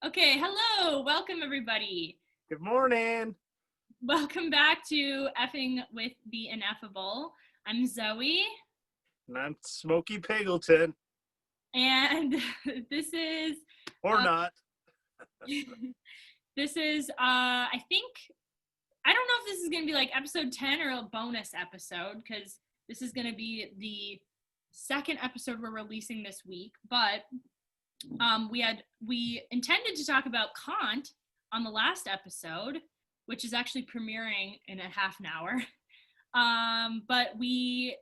Okay, hello, welcome everybody. Good morning. Welcome back to Effing with the Ineffable. I'm Zoe. And I'm Smokey Piggleton. And this is... Or not. This is, I don't know if this is going to be like episode 10 or a bonus episode, because this is going to be the second episode we're releasing this week, but we intended to talk about Kant on the last episode, which is actually premiering in a half an hour. But we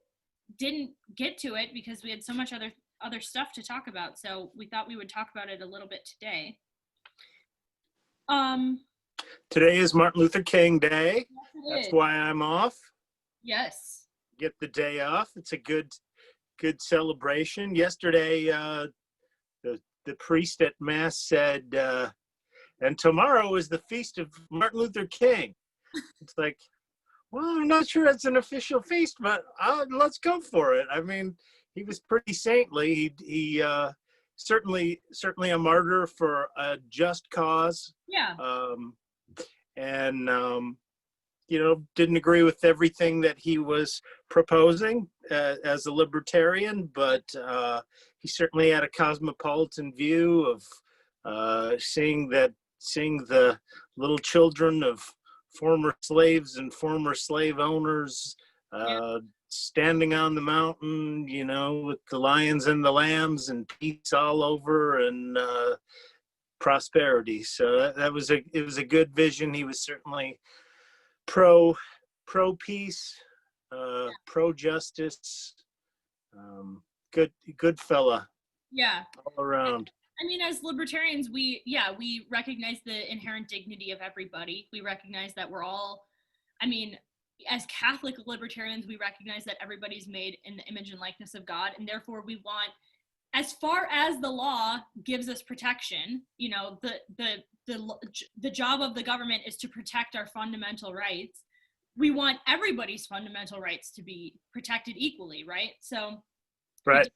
didn't get to it because we had so much other stuff to talk about. So we thought we would talk about it a little bit today. Today is Martin Luther King Day. Yes, That's why I'm off. Yes. Get the day off. It's a good celebration. Yesterday, the priest at Mass said, and tomorrow is the feast of Martin Luther King. It's like, well, I'm not sure it's an official feast, but let's go for it. I mean, he was pretty saintly. He certainly a martyr for a just cause. Yeah. Didn't agree with everything that he was proposing as a libertarian, but he certainly had a cosmopolitan view of seeing the little children of former slaves and former slave owners standing on the mountain, with the lions and the lambs and peace all over and prosperity. So it was a good vision. He was certainly pro peace, pro justice, good fella. Yeah. All around. I mean, as libertarians, we recognize the inherent dignity of everybody. We recognize that we're all, as Catholic libertarians, we recognize that everybody's made in the image and likeness of God, and therefore we want, as far as the law gives us protection, the job of the government is to protect our fundamental rights. We want everybody's fundamental rights to be protected equally, right? So, right.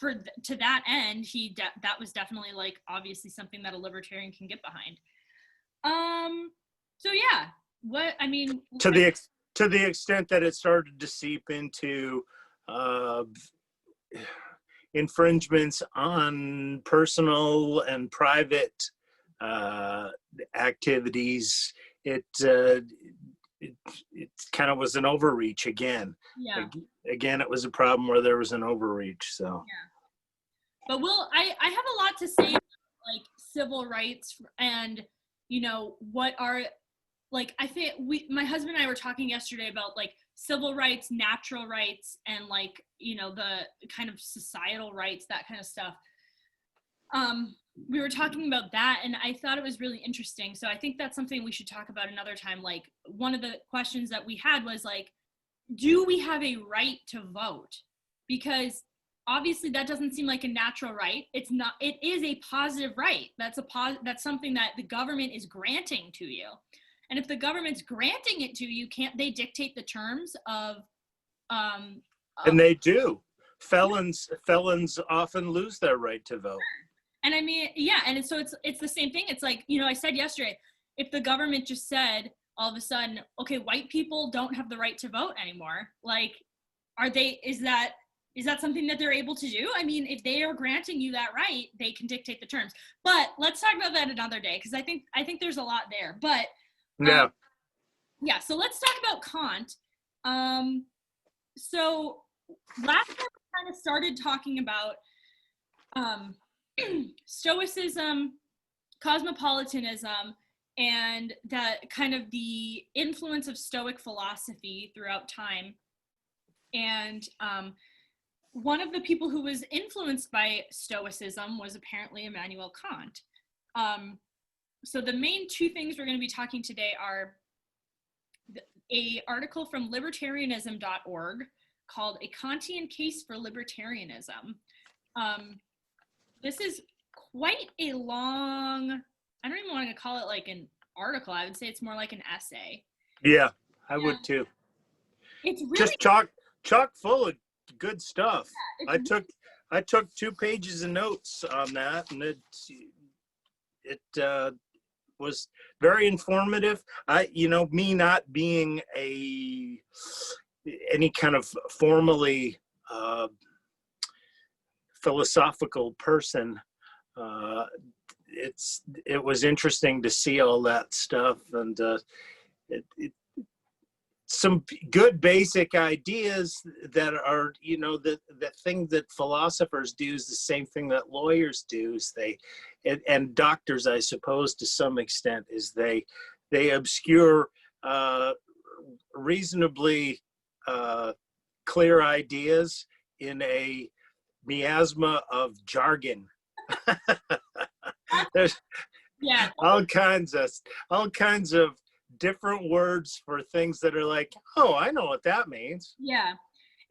To that end, that was definitely obviously something that a libertarian can get behind. So yeah, to the extent that it started to seep into infringements on personal and private activities, it kind of was an overreach again. Yeah. Again, it was a problem where there was an overreach. So. Yeah. But I have a lot to say about, civil rights and what are I think my husband and I were talking yesterday about civil rights, natural rights, and the kind of societal rights, that kind of stuff. We were talking about that, and I thought it was really interesting. So I think that's something we should talk about another time. One of the questions that we had was do we have a right to vote? Because obviously that doesn't seem like a natural right. It's not. It is a positive right. That's something that the government is granting to you. And if the government's granting it to you, can't they dictate the terms of? And they do. Felons often lose their right to vote. And and so it's the same thing. It's I said yesterday, if the government just said all of a sudden, okay, white people don't have the right to vote anymore, is that something that they're able to do? I mean, if they are granting you that right, they can dictate the terms. But let's talk about that another day, because I think there's a lot there. But so let's talk about Kant. So last time we kind of started talking about stoicism, cosmopolitanism, and that kind of the influence of Stoic philosophy throughout time. And one of the people who was influenced by Stoicism was apparently Immanuel Kant. So the main two things we're going to be talking today are a article from libertarianism.org called A Kantian Case for Libertarianism. This is quite a long, I don't even want to call it an article. I would say it's more like an essay. Yeah, I would too. It's really just chock full of good stuff. Yeah, I took 2 pages of notes on that, and was very informative. Me not being any kind of formally philosophical person, it was interesting to see all that stuff, and some good basic ideas that are, the thing that philosophers do is the same thing that lawyers do, is and doctors, I suppose, to some extent, is they obscure reasonably clear ideas in a miasma of jargon. There's all kinds of different words for things that are like, oh, I know what that means. Yeah.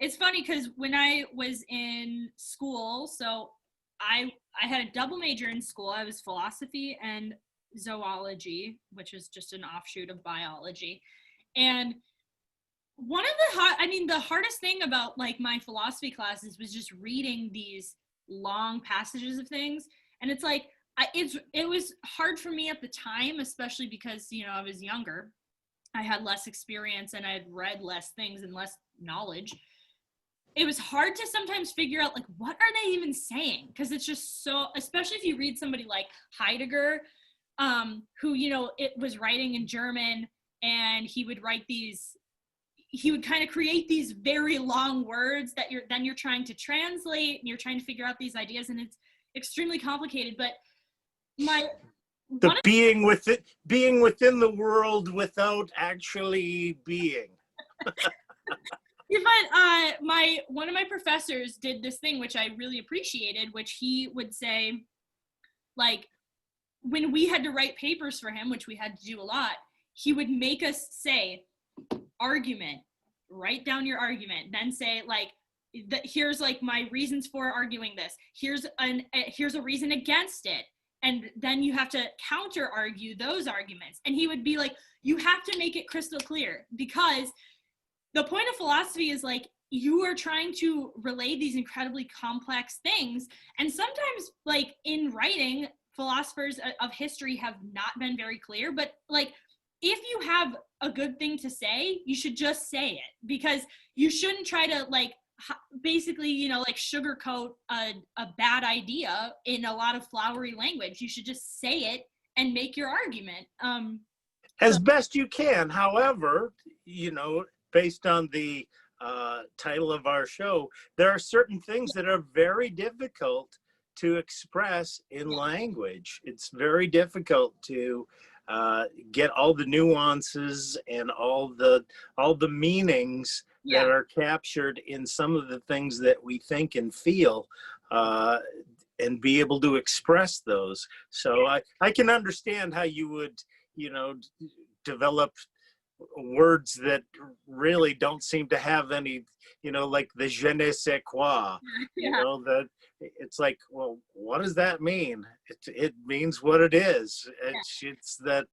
It's funny because when I was in school, so I had a double major in school. I was philosophy and zoology, which is just an offshoot of biology. And one of the hardest thing about like my philosophy classes was just reading these long passages of things. And it's like, it was hard for me at the time, especially because, I was younger. I had less experience and I had read less things and less knowledge. It was hard to sometimes figure out, like, what are they even saying? Because it's just so, especially if you read somebody like Heidegger, who, it was writing in German, and he would kind of create these very long words that you're trying to translate, and you're trying to figure out these ideas, and it's extremely complicated. But being within the world without actually being. One of my professors did this thing which I really appreciated, which he would say, like, when we had to write papers for him, which we had to do a lot, he would make us say, argument, write down your argument, then say, like, here's like my reasons for arguing this, here's a reason against it, and then you have to counter argue those arguments. And he would be like, you have to make it crystal clear, because the point of philosophy is, like, you are trying to relay these incredibly complex things, and sometimes, like, in writing, philosophers of history have not been very clear. But, like, if you have a good thing to say, you should just say it, because you shouldn't try to, like, basically, like, sugarcoat a bad idea in a lot of flowery language. You should just say it and make your argument. As best you can. However, based on the title of our show, there are certain things that are very difficult to express in language. It's very difficult to get all the nuances and all the meanings that are captured in some of the things that we think and feel, and be able to express those. So I can understand how you would, develop words that really don't seem to have any, like the je ne sais quoi, that it's like, well, what does that mean? It means what it is. It's that.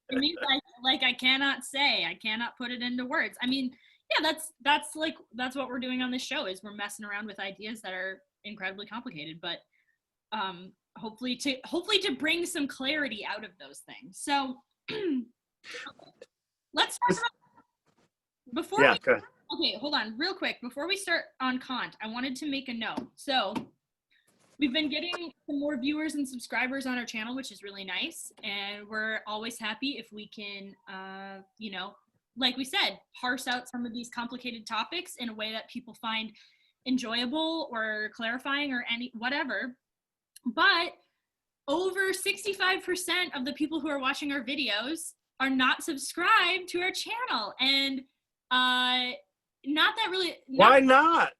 It means I cannot put it into words. I mean, yeah, that's what we're doing on this show, is we're messing around with ideas that are incredibly complicated, but hopefully to bring some clarity out of those things. So let's talk about okay, hold on real quick. Before we start on Kant, I wanted to make a note. So we've been getting some more viewers and subscribers on our channel, which is really nice. And we're always happy if we can, like we said, parse out some of these complicated topics in a way that people find enjoyable or clarifying or whatever. But over 65% of the people who are watching our videos are not subscribed to our channel. And not that really. Why not?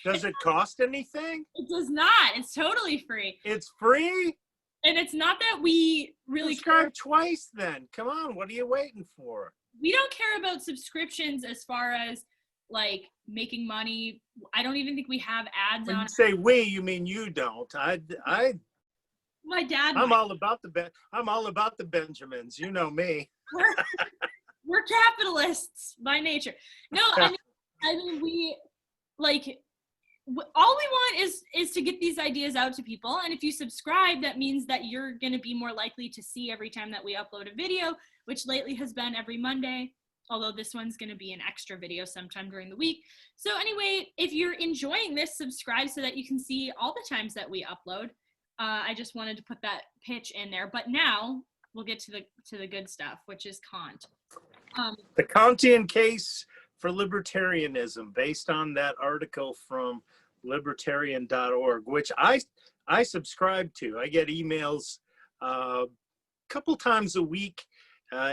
Does it cost anything? It does not. It's totally free. It's free? And it's not that we really subscribe twice then. Come on, what are you waiting for? We don't care about subscriptions as far as, like, making money. I don't even think we have ads on. When you say we, you mean you don't. My dad. I'm all about the Benjamins. You know me. We're capitalists by nature. No, I mean we, like, all we want is to get these ideas out to people. And if you subscribe, that means that you're going to be more likely to see every time that we upload a video, which lately has been every Monday, although this one's going to be an extra video sometime during the week. So anyway, if you're enjoying this, subscribe so that you can see all the times that we upload. I just wanted to put that pitch in there, but now we'll get to the good stuff, which is Kant. The Kantian case for libertarianism, based on that article from libertarian.org, which I subscribe to. I get emails a couple times a week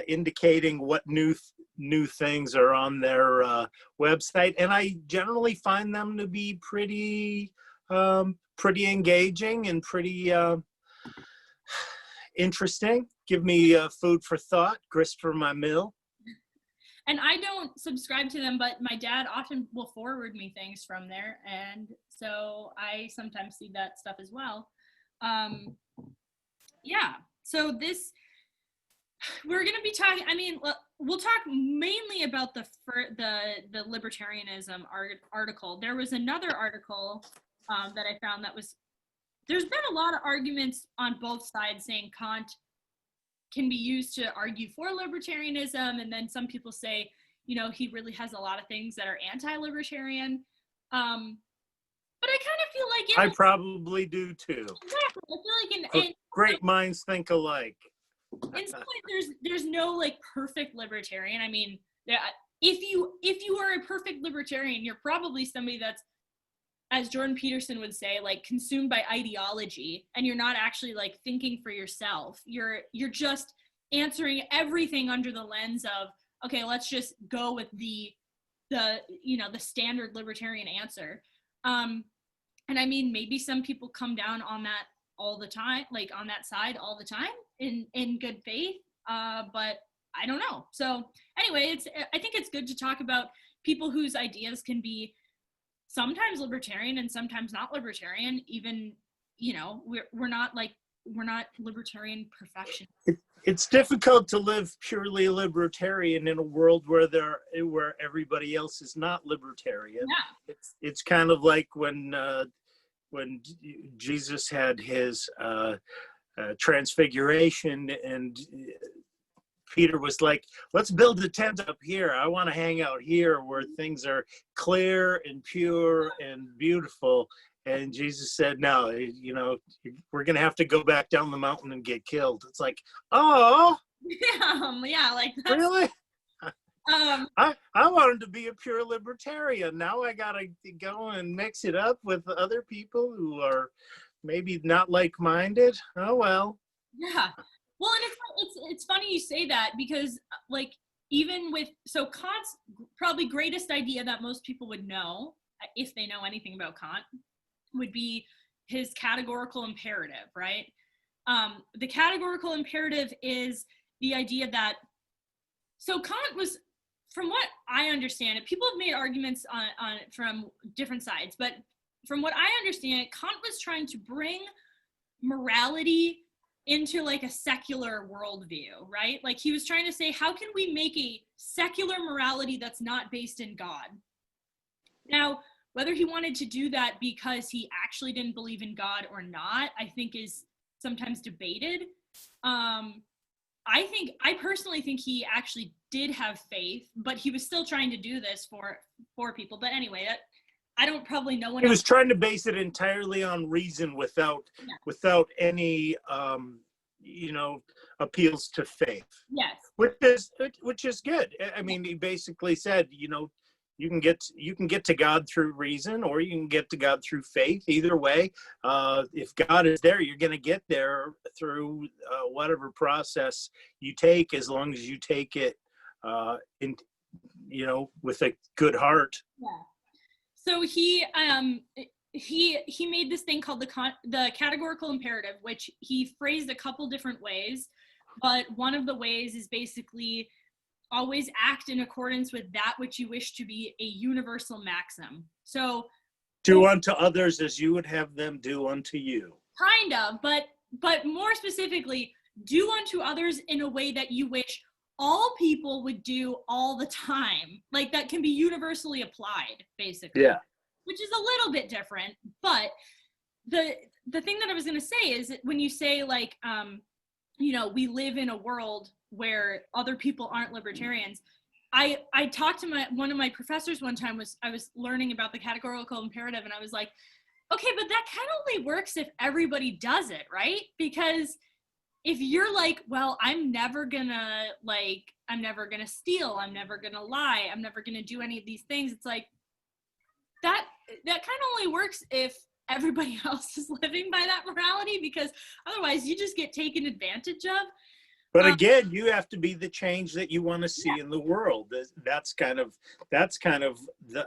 indicating what new things are on their website, and I generally find them to be pretty engaging and pretty interesting. Give me food for thought, grist for my mill. And I don't subscribe to them, but my dad often will forward me things from there, and so I sometimes see that stuff as well. Yeah, so we're going to be talking, I mean, we'll talk mainly about the libertarianism article. There was another article that I found there's been a lot of arguments on both sides saying Kant can be used to argue for libertarianism, and then some people say, he really has a lot of things that are anti-libertarian. But I kind of feel like I probably do too. Exactly. I feel like great minds think alike. In some ways, there's no like perfect libertarian. I mean, if you are a perfect libertarian, you're probably somebody that's, as Jordan Peterson would say, like consumed by ideology, and you're not actually like thinking for yourself. You're just answering everything under the lens of, okay, let's just go with the standard libertarian answer. And I mean, maybe some people come down on that all the time, like on that side all the time in good faith. But I don't know. So anyway, I think it's good to talk about people whose ideas can be sometimes libertarian and sometimes not libertarian. Even, we're not libertarian perfection. It's difficult to live purely libertarian in a world where everybody else is not libertarian. Yeah. It's kind of like when Jesus had his transfiguration, and Peter was like, let's build a tent up here. I want to hang out here where things are clear and pure and beautiful. And Jesus said, no, we're going to have to go back down the mountain and get killed. It's like, oh. Yeah, like that's, really? I wanted to be a pure libertarian. Now I got to go and mix it up with other people who are maybe not like-minded. Oh, well. Yeah. Well, and it's funny you say that, because like so Kant's probably greatest idea that most people would know, if they know anything about Kant, would be his categorical imperative, right? The categorical imperative is the idea that, so Kant was, from what I understand it, people have made arguments on it from different sides, but from what I understand it, Kant was trying to bring morality into like a secular worldview, right? Like he was trying to say, how can we make a secular morality that's not based in God? Now, whether he wanted to do that because he actually didn't believe in God or not, I think is sometimes debated. I personally think he actually did have faith, but he was still trying to do this for people. But anyway, I don't probably know. He was trying to base it entirely on reason without any, appeals to faith. Yes. Which is good. I mean, he basically said, you can get to God through reason, or you can get to God through faith. Either way, if God is there, you're going to get there through whatever process you take, as long as you take it, with a good heart. Yeah. So he made this thing called the categorical imperative, which he phrased a couple different ways, but one of the ways is basically always act in accordance with that which you wish to be a universal maxim. So do unto others as you would have them do unto you. Kind of, but more specifically, do unto others in a way that you wish all people would do all the time. Like that can be universally applied, basically. Yeah. which is a little bit different. But the thing that I was going to say is when you say like, you know, we live in a world where other people aren't libertarians. I talked to one of my professors one time. I was learning about the categorical imperative, and I was like, okay, but that kind of only works if everybody does it, right? Because if you're like, well, I'm never gonna steal, I'm never gonna lie, I'm never gonna do any of these things, it's like that kind of only works if everybody else is living by that morality, because otherwise you just get taken advantage of. But again, you have to be the change that you want to see in the world. That's kind of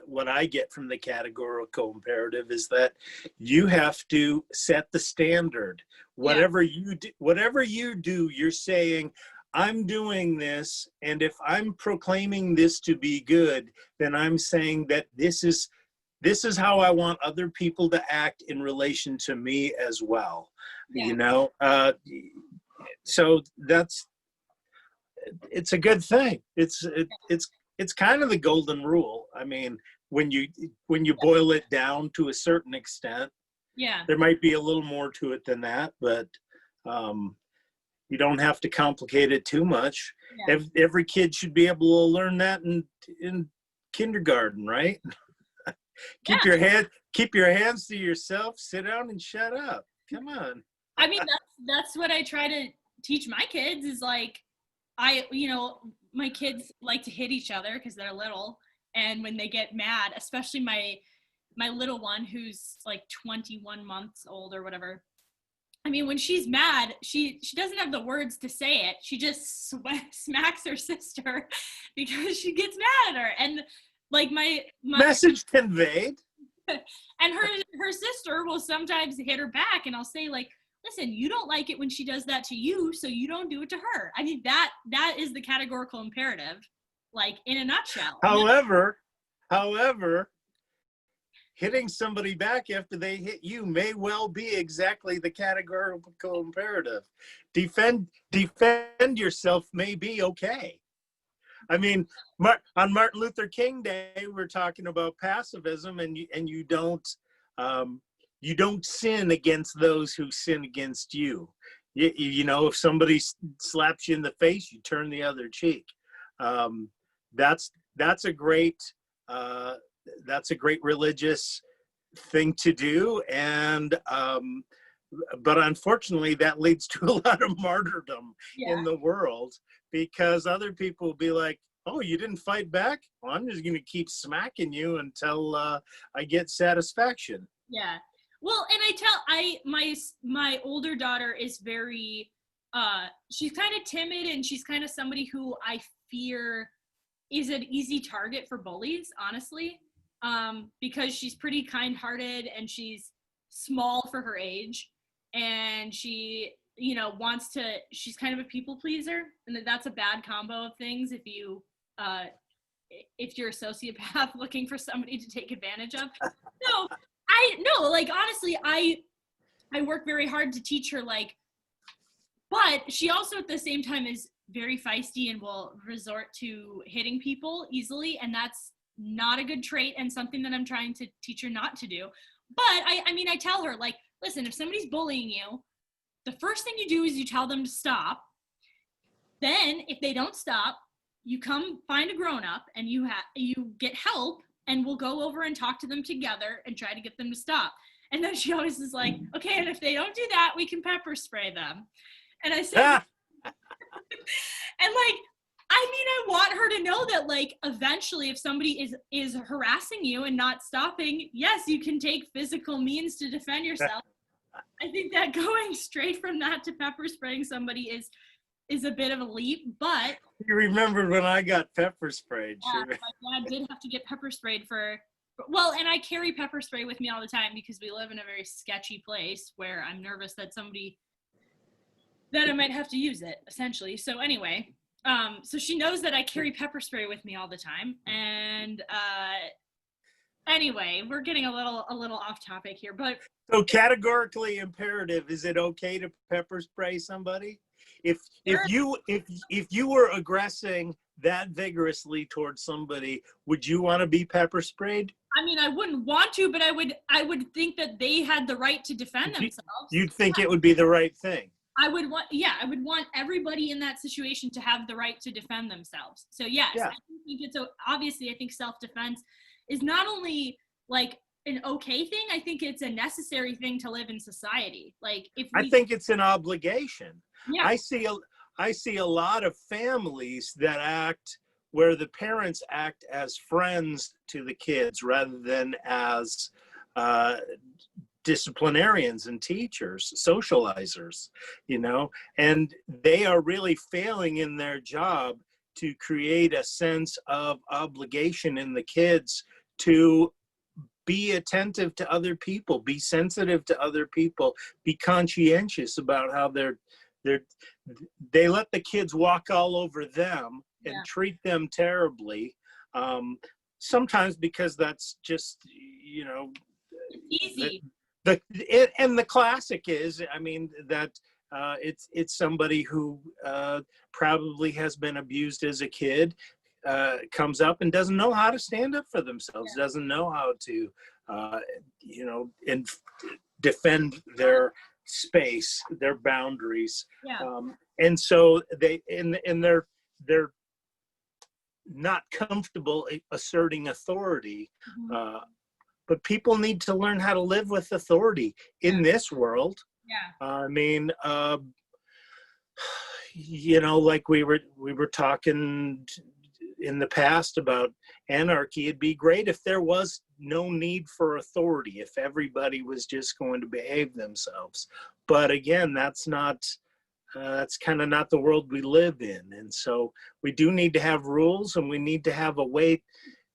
what I get from the categorical imperative, is that you have to set the standard. Whatever you do, you're saying, I'm doing this, and if I'm proclaiming this to be good, then I'm saying that this is how I want other people to act in relation to me as well. You know, so it's a good thing. It's kind of the golden rule. I mean, when you boil it down to a certain extent, there might be a little more to it than that, but you don't have to complicate it too much. Every kid should be able to learn that in kindergarten, right? Keep your hands to yourself, sit down and shut up. Come on. I mean, that's what I try to teach my kids, is like, my kids like to hit each other because they're little, and when they get mad, especially my little one who's like 21 months old or whatever, I mean, when she's mad, she doesn't have the words to say it, she just smacks her sister because she gets mad at her, and like my message conveyed. And her sister will sometimes hit her back, and I'll say like, listen, you don't like it when she does that to you, so you don't do it to her. I mean, that is the categorical imperative, like, in a nutshell. However, hitting somebody back after they hit you may well be exactly the categorical imperative. Defend yourself may be okay. I mean, on Martin Luther King Day, we're talking about pacifism, and you don't sin against those who sin against you. You know, if somebody slaps you in the face, you turn the other cheek. That's a great religious thing to do, and but unfortunately, that leads to a lot of martyrdom in the world, because other people will be like, oh, you didn't fight back? Well, I'm just going to keep smacking you until I get satisfaction. Yeah. Well, and my older daughter is very, she's kind of timid, and she's kind of somebody who I fear is an easy target for bullies, honestly, because she's pretty kind-hearted, and she's small for her age, and she, you know, she's kind of a people pleaser, and that's a bad combo of things if you're a sociopath looking for somebody to take advantage of. So like, honestly, I work very hard to teach her, like, but she also at the same time is very feisty and will resort to hitting people easily, and that's not a good trait, and something that I'm trying to teach her not to do. But I mean, I tell her, like, listen, if somebody's bullying you, the first thing you do is you tell them to stop. Then if they don't stop, you come find a grown-up, and you get help, and we'll go over and talk to them together and try to get them to stop. And then she always is like, okay, and if they don't do that, we can pepper spray them. And I said, and like, I mean, I want her to know that, like, eventually if somebody is harassing you and not stopping, yes, you can take physical means to defend yourself. I think that going straight from that to pepper spraying somebody is a bit of a leap, but you remembered when I got pepper sprayed. Yeah, my dad did have to get pepper sprayed and I carry pepper spray with me all the time because we live in a very sketchy place where I'm nervous that I might have to use it, essentially. So anyway, so she knows that I carry pepper spray with me all the time, and anyway, we're getting a little off topic here, but so categorically imperative, is it okay to pepper spray somebody? If you were aggressing that vigorously towards somebody, would you want to be pepper sprayed? I mean, I wouldn't want to, but I would think that they had the right to defend themselves. You'd think it would be the right thing. I would want everybody in that situation to have the right to defend themselves. So yes, Yeah. I think it's obviously, I think self-defense is not only like an okay thing, I think it's a necessary thing to live in society. Like if I think it's an obligation. Yeah. I see a lot of families that act where the parents act as friends to the kids rather than as disciplinarians and teachers, socializers, you know, and they are really failing in their job to create a sense of obligation in the kids to be attentive to other people, be sensitive to other people, be conscientious about how they let the kids walk all over them and treat them terribly. Sometimes because that's just, you know, easy. And the classic is, I mean, that it's somebody who probably has been abused as a kid, comes up and doesn't know how to stand up for themselves, doesn't know how to, you know, and defend their space, their boundaries. And so they're not comfortable asserting authority. But people need to learn how to live with authority in this world. I mean, you know, like we were talking in the past about anarchy. It'd be great if there was no need for authority, if everybody was just going to behave themselves. But again, that's kind of not the world we live in. And so we do need to have rules, and we need to have a way.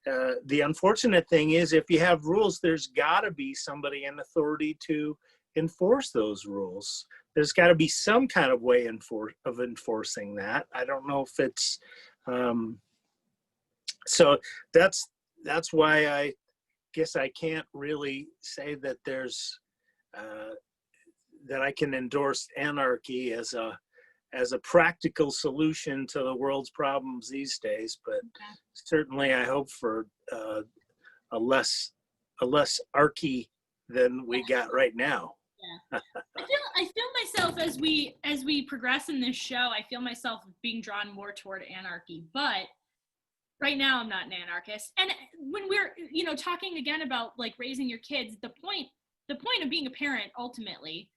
The unfortunate thing is, if you have rules, there's got to be somebody in authority to enforce those rules. There's got to be some kind of way of enforcing that. I don't know if it's so that's why I guess I can't really say that there's that I can endorse anarchy as a practical solution to the world's problems these days, but certainly I hope for a less archy than we got right now. I feel myself as we progress in this show, I feel myself being drawn more toward anarchy, but right now I'm not an anarchist. And when we're, you know, talking again about like raising your kids, the point of being a parent ultimately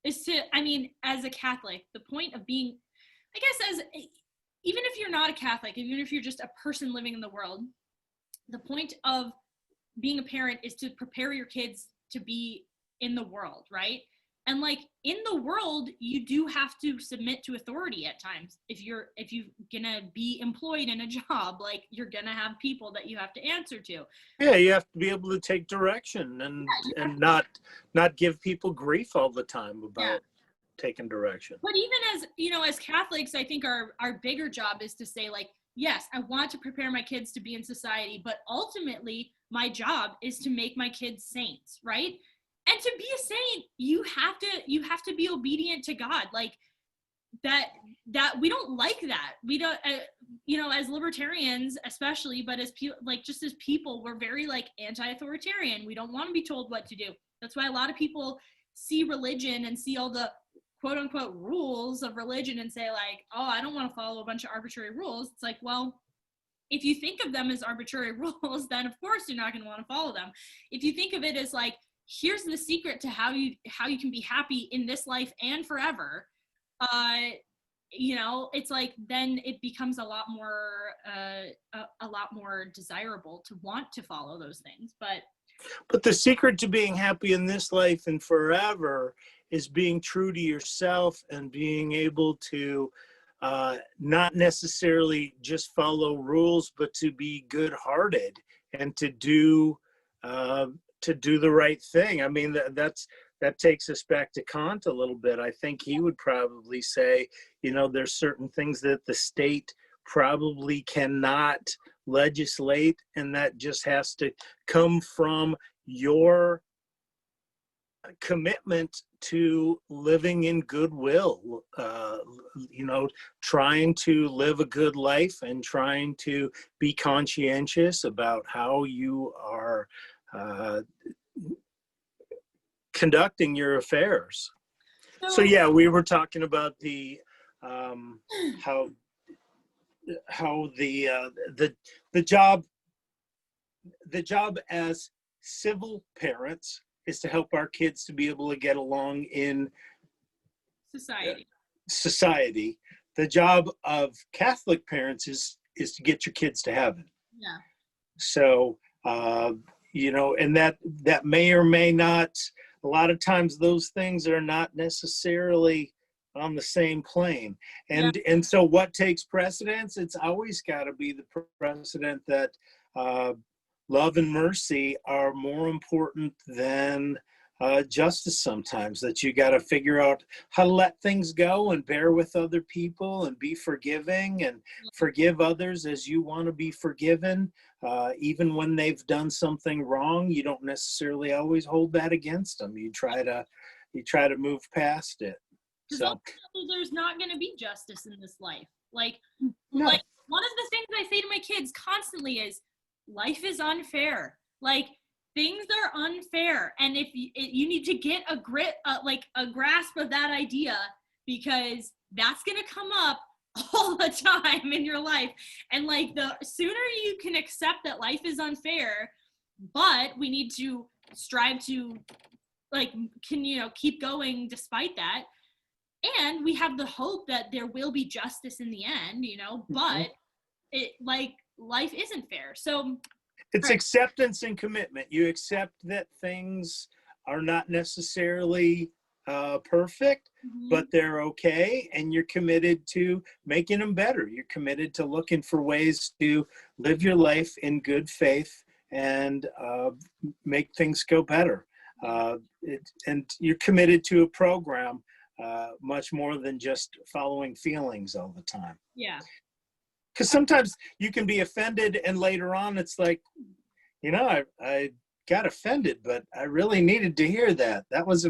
is to, I mean, as a Catholic, the point of being, I guess, even if you're not a Catholic, even if you're just a person living in the world, the point of being a parent is to prepare your kids to be in the world, right? And like in the world, you do have to submit to authority at times. If you're gonna be employed in a job, like you're gonna have people that you have to answer to. Yeah, you have to be able to take direction and not give people grief all the time about taking direction. But even as, you know, as Catholics, I think our bigger job is to say like, yes, I want to prepare my kids to be in society, but ultimately my job is to make my kids saints, right? And to be a saint, you have to be obedient to God. Like that we don't like that. We don't, you know, as libertarians especially, but as just as people, we're very like anti-authoritarian. We don't want to be told what to do. That's why a lot of people see religion and see all the quote unquote rules of religion and say like, oh, I don't want to follow a bunch of arbitrary rules. It's like, well, if you think of them as arbitrary rules, then of course you're not going to want to follow them. If you think of it as like, here's the secret to how you can be happy in this life and forever, you know, it's like then it becomes a lot more desirable to want to follow those things. But the secret to being happy in this life and forever is being true to yourself and being able to not necessarily just follow rules, but to be good-hearted and to do the right thing. I mean, that takes us back to Kant a little bit. I think he would probably say, you know, there's certain things that the state probably cannot legislate, and that just has to come from your commitment to living in goodwill, trying to live a good life and trying to be conscientious about how you are conducting your affairs. So yeah, we were talking about the how the job as civil parents is to help our kids to be able to get along in society. The job of Catholic parents is to get your kids to heaven. Yeah. So and that may or may not, a lot of times those things are not necessarily on the same plane. And so what takes precedence? It's always got to be the precedent that love and mercy are more important than justice sometimes, that you got to figure out how to let things go and bear with other people and be forgiving and forgive others as you want to be forgiven. Even when they've done something wrong, you don't necessarily always hold that against them. You try to move past it. So there's not going to be justice in this life. Like no. Like one of the things I say to my kids constantly is, life is unfair. Like, things are unfair, and if you need to get a grasp of that idea, because that's going to come up all the time in your life. And like, the sooner you can accept that life is unfair, but we need to strive to keep going despite that, and we have the hope that there will be justice in the end, but life isn't fair. So it's acceptance and commitment. You accept that things are not necessarily perfect, but they're okay, and you're committed to making them better. You're committed to looking for ways to live your life in good faith and make things go better. And you're committed to a program much more than just following feelings all the time. Yeah. Because sometimes you can be offended, and later on it's like, I got offended, but I really needed to hear that. That was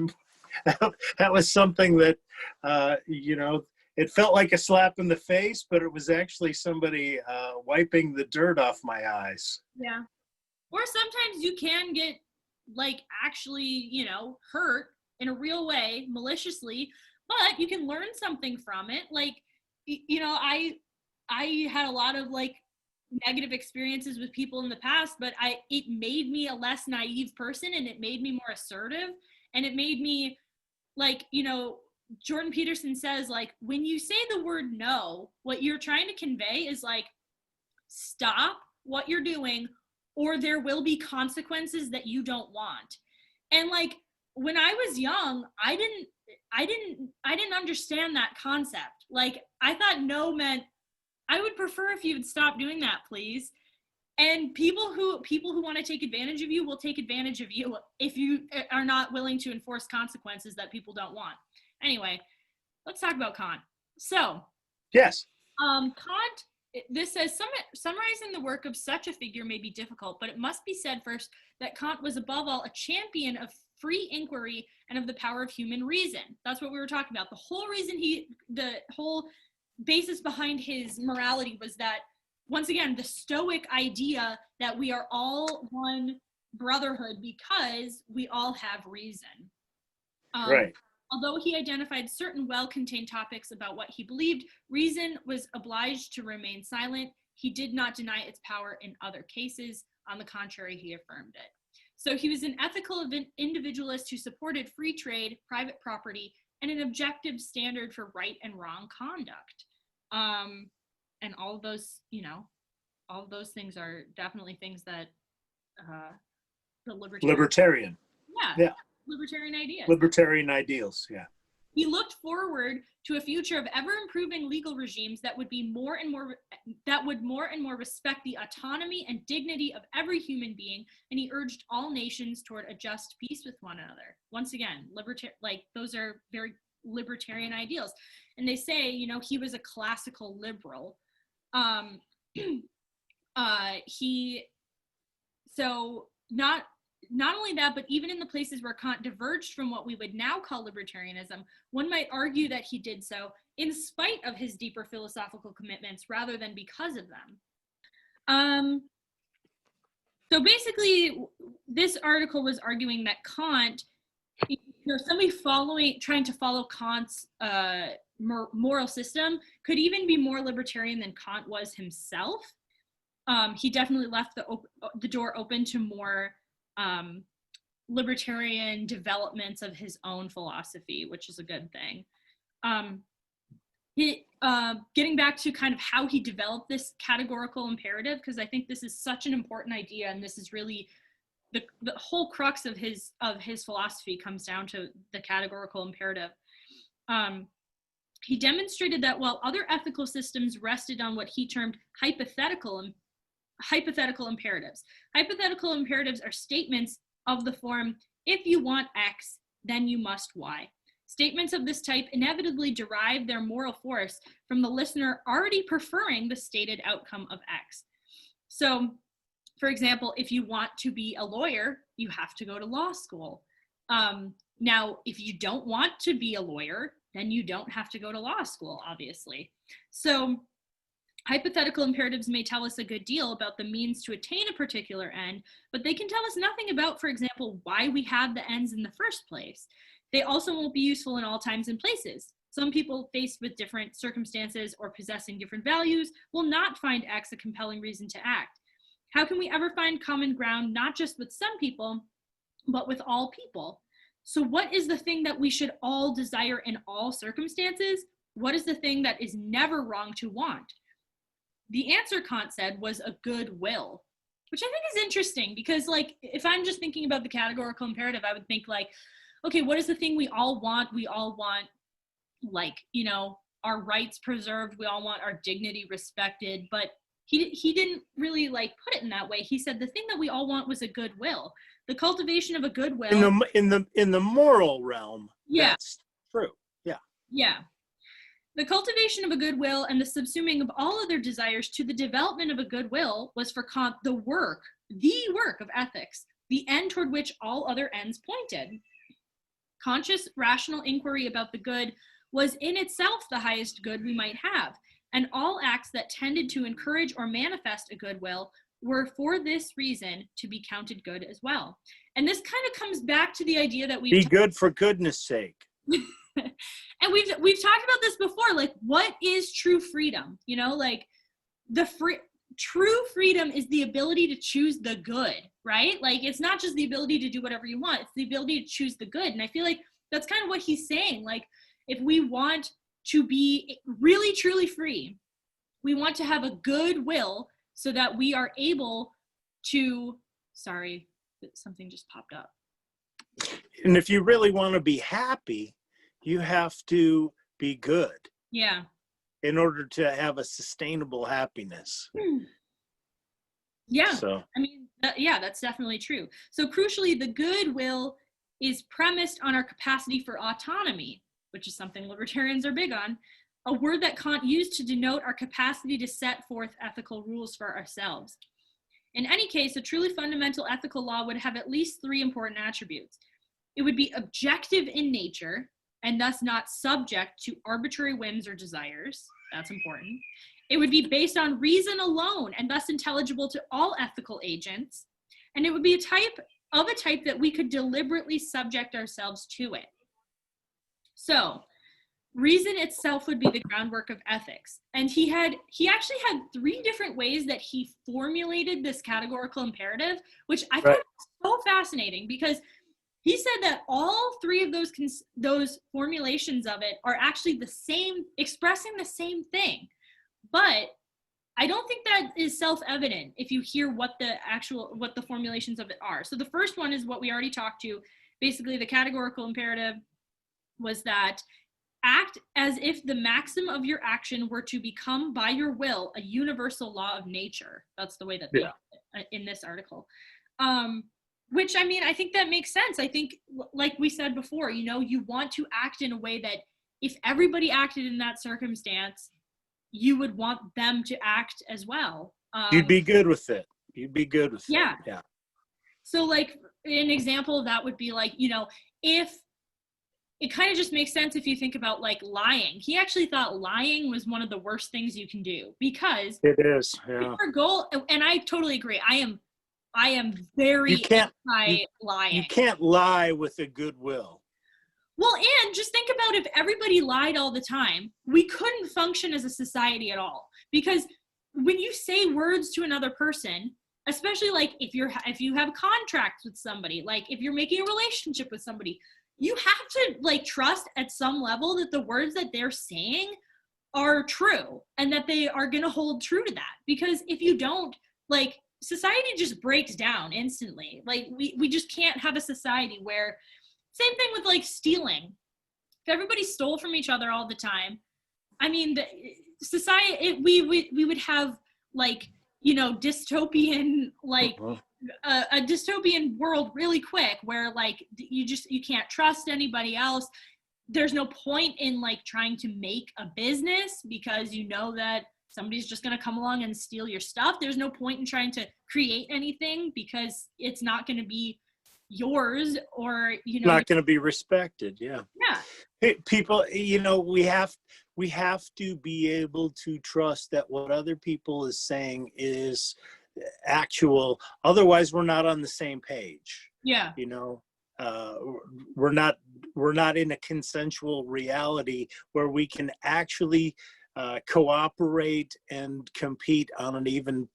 something that, it felt like a slap in the face, but it was actually somebody wiping the dirt off my eyes. Yeah. Or sometimes you can get actually, hurt in a real way, maliciously, but you can learn something from it. I had a lot of negative experiences with people in the past, but it made me a less naive person, and it made me more assertive, and it made me Jordan Peterson says, when you say the word no, what you're trying to convey is stop what you're doing, or there will be consequences that you don't want. And when I was young, I didn't understand that concept. I thought no meant, I would prefer if you would stop doing that, please. And people who want to take advantage of you will take advantage of you if you are not willing to enforce consequences that people don't want. Anyway, let's talk about Kant. So, yes. Kant, this says, summarizing the work of such a figure may be difficult, but it must be said first that Kant was above all a champion of free inquiry and of the power of human reason. That's what we were talking about. The whole reason the whole basis behind his morality was that, once again, the Stoic idea that we are all one brotherhood because we all have reason. Right. Although he identified certain well-contained topics about what he believed, reason was obliged to remain silent. He did not deny its power in other cases. On the contrary, he affirmed it. So he was an ethical individualist who supported free trade, private property, and an objective standard for right and wrong conduct. And all of those, all of those things are definitely things that the libertarian. Yeah. Libertarian ideas. Libertarian ideals, yeah. He looked forward to a future of ever-improving legal regimes that would more and more respect the autonomy and dignity of every human being, and he urged all nations toward a just peace with one another. Once again, those are very libertarian ideals. And they say, he was a classical liberal. Not only that, but even in the places where Kant diverged from what we would now call libertarianism, one might argue that he did so in spite of his deeper philosophical commitments rather than because of them. So basically, this article was arguing that Kant, somebody trying to follow Kant's moral system could even be more libertarian than Kant was himself. He definitely left the door open to more libertarian developments of his own philosophy, which is a good thing. Getting back to kind of how he developed this categorical imperative, because I think this is such an important idea, and this is really the whole crux of his philosophy comes down to the categorical imperative. He demonstrated that while other ethical systems rested on what he termed hypothetical imperatives. Hypothetical imperatives are statements of the form, if you want X, then you must Y. Statements of this type inevitably derive their moral force from the listener already preferring the stated outcome of X. So, for example, if you want to be a lawyer, you have to go to law school. Now, if you don't want to be a lawyer, then you don't have to go to law school, obviously. So, hypothetical imperatives may tell us a good deal about the means to attain a particular end, but they can tell us nothing about, for example, why we have the ends in the first place. They also won't be useful in all times and places. Some people faced with different circumstances or possessing different values will not find X a compelling reason to act. How can we ever find common ground, not just with some people, but with all people? So what is the thing that we should all desire in all circumstances? What is the thing that is never wrong to want? The answer, Kant said, was a good will, which I think is interesting because, like, if I'm just thinking about the categorical imperative, I would think, like, okay, what is the thing we all want? We all want, like, our rights preserved. We all want our dignity respected. But he didn't really, like, put it in that way. He said the thing that we all want was a good will. The cultivation of a good will. In the moral realm, yeah, that's true. Yeah. Yeah. The cultivation of a good will and the subsuming of all other desires to the development of a good will was for Kant the work of ethics, the end toward which all other ends pointed. Conscious, rational inquiry about the good was in itself the highest good we might have, and all acts that tended to encourage or manifest a good will were for this reason to be counted good as well. And this kind of comes back to the idea that be good for goodness sake. And we've talked about this before, like, what is true freedom? Like, true freedom is the ability to choose the good, right? Like, it's not just the ability to do whatever you want, it's the ability to choose the good. And I feel like that's kind of what he's saying. Like, if we want to be really truly free, we want to have a good will so that we are able to, sorry, something just popped up. And if you really want to be happy, you have to be good. Yeah. In order to have a sustainable happiness. Yeah. So. I mean, that's definitely true. So crucially, the good will is premised on our capacity for autonomy, which is something libertarians are big on, a word that Kant used to denote our capacity to set forth ethical rules for ourselves. In any case, a truly fundamental ethical law would have at least three important attributes. It would be objective in nature, and thus not subject to arbitrary whims or desires. That's important. It would be based on reason alone, and thus intelligible to all ethical agents. And it would be a type that we could deliberately subject ourselves to it. So, reason itself would be the groundwork of ethics. And he actually had three different ways that he formulated this categorical imperative, which I thought was so fascinating, because he said that all three of those formulations of it are actually the same, expressing the same thing. But I don't think that is self-evident if you hear what the formulations of it are. So the first one is what we already talked to. Basically, the categorical imperative was that act as if the maxim of your action were to become by your will a universal law of nature. That's the way that they in this article. Which, I mean, I think that makes sense. I think, like we said before, you want to act in a way that if everybody acted in that circumstance, you would want them to act as well. You'd be good with it. You'd be good with it. Yeah. So, like, an example of that would be, like, if it kind of just makes sense if you think about like lying. He actually thought lying was one of the worst things you can do, because It is, yeah. your goal, and I totally agree. I am very anti You lying. can't lie with a good will. Well, and just think about if everybody lied all the time, we couldn't function as a society at all. Because when you say words to another person, especially like if you have contracts with somebody, like if you're making a relationship with somebody, you have to like trust at some level that the words that they're saying are true and that they are going to hold true to that. Because if you don't, like, society just breaks down instantly. Like we just can't have a society where, same thing with like stealing. If everybody stole from each other all the time, I mean, we would have like, you know, dystopian, like a dystopian world really quick, where like you can't trust anybody else. There's no point in like trying to make a business because you know that somebody's just going to come along and steal your stuff. There's no point in trying to create anything because it's not going to be yours, or, you know, not going to be respected. Yeah. Hey, people, you know, we have to be able to trust that what other people is saying is actual. Otherwise, we're not on the same page. Yeah. You know, we're not in a consensual reality where we can actually cooperate and compete on an even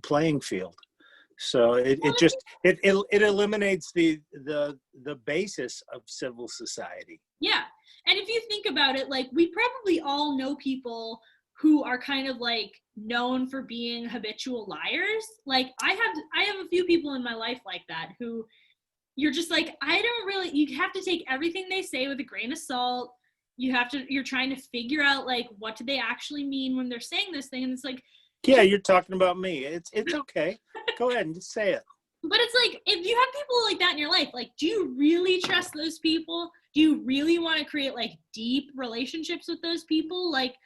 playing field. So it eliminates the basis of civil society. Yeah. And if you think about it, like, we probably all know people who are kind of like known for being habitual liars. Like I have a few people in my life like that, who you're just like, you have to take everything they say with a grain of salt. You're trying to figure out like, what do they actually mean when they're saying this thing? And it's like, yeah, you're talking about me. It's okay. Go ahead and just say it. But it's like, if you have people like that in your life, like, do you really trust those people? Do you really want to create like deep relationships with those people? Like,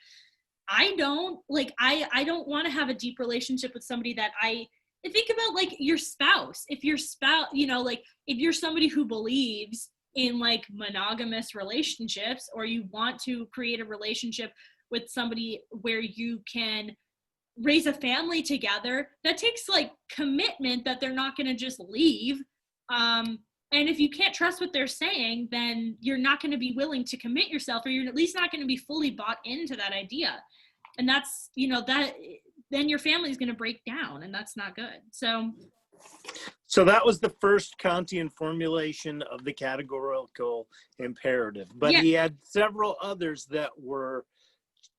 I don't. Like, I don't want to have a deep relationship with somebody that I think about, like your spouse. If your spouse, you know, like if you're somebody who believes in like monogamous relationships, or you want to create a relationship with somebody where you can raise a family together, that takes like commitment that they're not going to just leave. And if you can't trust what they're saying, then you're not going to be willing to commit yourself, or you're at least not going to be fully bought into that idea. And that's, you know, that then your family is going to break down, and that's not good. So that was the first Kantian formulation of the categorical imperative, but yeah. He had several others that were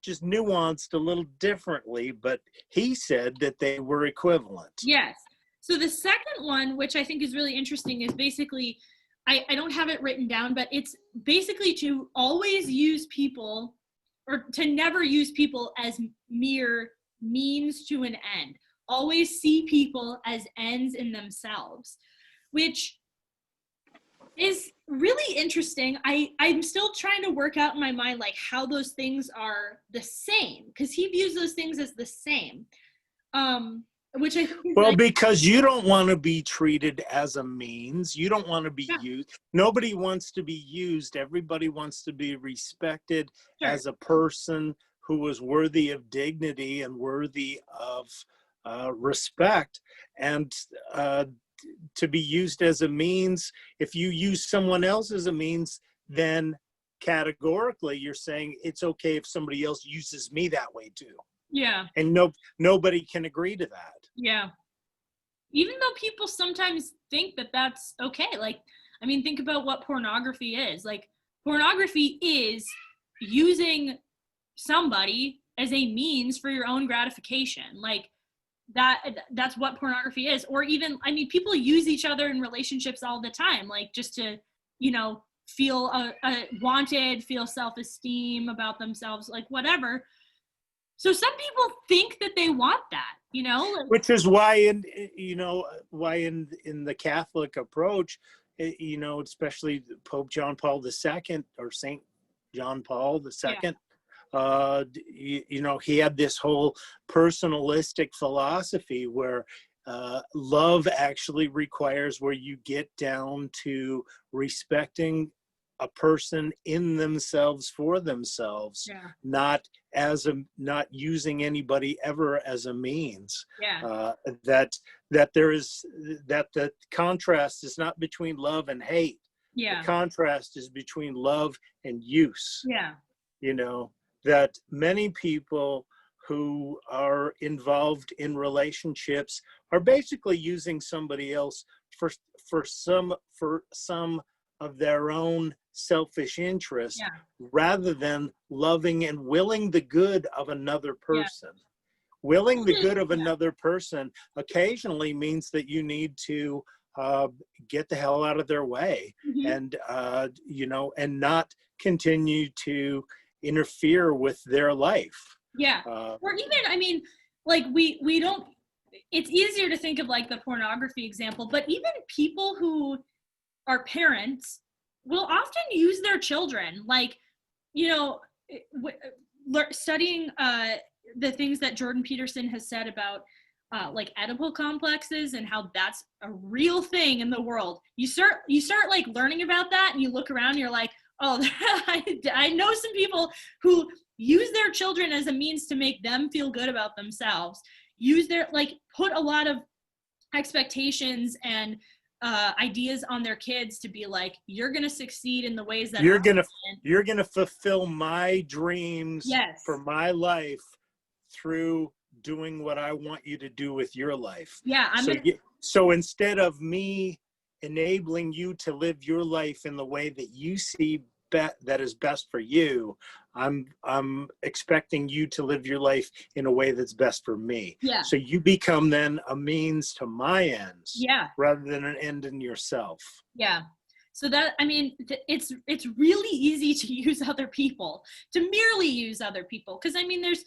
just nuanced a little differently, but he said that they were equivalent. Yes. So the second one, which I think is really interesting, is basically, I don't have it written down, but it's basically to always use people, or to never use people as mere means to an end. Always see people as ends in themselves, which is really interesting. I'm still trying to work out in my mind like how those things are the same, because he views those things as the same. Which I think is like, because you don't want to be treated as a means. You don't want to be used. Nobody wants to be used. Everybody wants to be respected as a person who is worthy of dignity and worthy of respect. And to be used as a means, if you use someone else as a means, then categorically you're saying it's okay if somebody else uses me that way too. Yeah. And nobody can agree to that. Yeah. Even though people sometimes think that that's okay. Like, I mean, think about what pornography is. Like, pornography is using somebody as a means for your own gratification. Like, that's what pornography is. Or even, I mean, people use each other in relationships all the time, like just to, you know, feel wanted, feel self-esteem about themselves, like whatever. So some people think that they want that, you know, which is why in the Catholic approach, you know, especially Pope John Paul II or Saint John Paul II, you know, he had this whole personalistic philosophy where love actually requires where you get down to respecting a person in themselves for themselves, Yeah. not using anybody ever as a means. Yeah. That there is, that the contrast is not between love and hate. Yeah. The contrast is between love and use. Yeah. You know, that many people who are involved in relationships are basically using somebody else for some of their own selfish interest, Yeah. rather than loving and willing the good of another Yeah. person. Willing the good of Yeah. another person occasionally means that you need to get the hell out of their way, Mm-hmm. and and not continue to interfere with their life. Yeah. Or even, I mean, like we don't, it's easier to think of like the pornography example, but even people who are parents will often use their children, like, you know, studying the things that Jordan Peterson has said about like Oedipal complexes and how that's a real thing in the world. You start like learning about that, and you look around and you're like, oh, I know some people who use their children as a means to make them feel good about themselves, use their, like, put a lot of expectations and ideas on their kids to be like, you're gonna succeed in the ways that you're gonna fulfill my dreams. Yes. For my life through doing what I want you to do with your life. Yeah. So instead of me enabling you to live your life in the way that you see that is best for you, I'm expecting you to live your life in a way that's best for me. Yeah. So you become then a means to my ends. Yeah. Rather than an end in yourself. Yeah. So that, I mean, it's really easy to use other people, to merely use other people, because I mean, there's,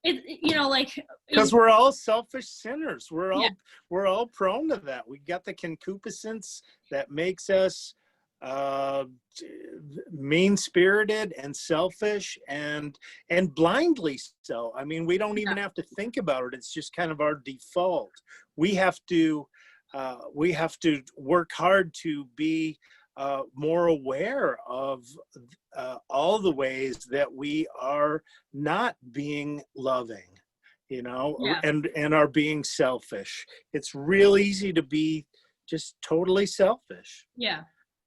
because we're all selfish sinners. We're all Yeah. prone to that. We got the concupiscence that makes us mean-spirited and selfish and blindly so. I mean, we don't even have to think about it. It's just kind of our default. We have to work hard to be more aware of all the ways that we are not being loving, Yeah. and are being selfish. It's real easy to be just totally selfish. Yeah.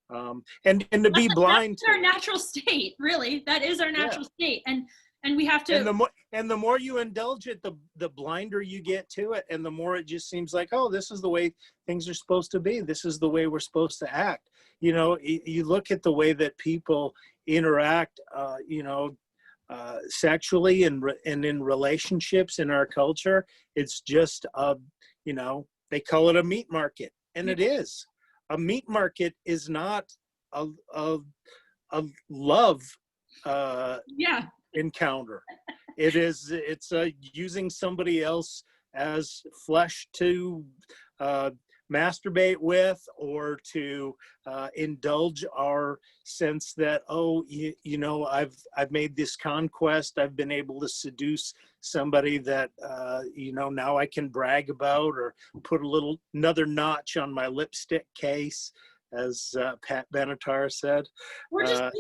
And to be blind to our natural state. Really, that is our natural state, and we have to. And the more you indulge it, the blinder you get to it, and the more it just seems like, oh, this is the way things are supposed to be. This is the way we're supposed to act. You look at the way that people interact, sexually and in relationships in our culture. It's just, they call it a meat market, and it is. A meat market is not a love encounter. It's using somebody else as flesh to masturbate with, or to indulge our sense that, I've made this conquest. I've been able to seduce somebody that now I can brag about, or put another notch on my lipstick case, as Pat Benatar said. Or just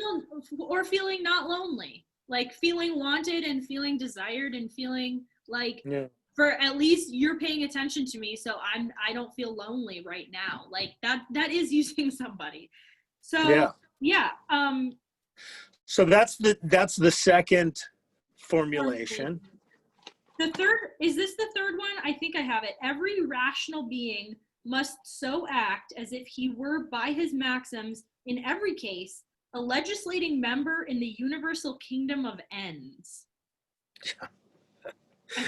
feeling not lonely, like feeling wanted and feeling desired and feeling like, for at least you're paying attention to me, so I don't feel lonely right now. Like that is using somebody. So yeah. So that's the second formulation. The third, is this the third one? I think I have it. Every rational being must so act as if he were, by his maxims, in every case, a legislating member in the universal kingdom of ends.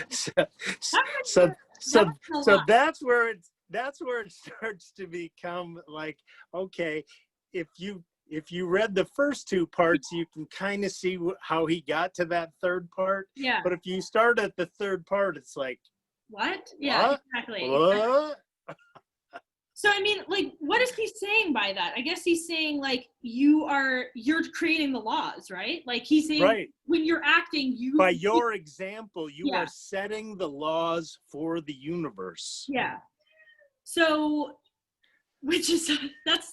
So that's where it starts to become like, okay, if you read the first two parts, you can kind of see how he got to that third part. Yeah. But if you start at the third part, it's like, what? Yeah, exactly. What? So I mean, like, what is he saying by that? I guess he's saying, like, you're creating the laws, right? Like, he's saying, right, when you're acting, by your example, you are setting the laws for the universe. Yeah. So, which is that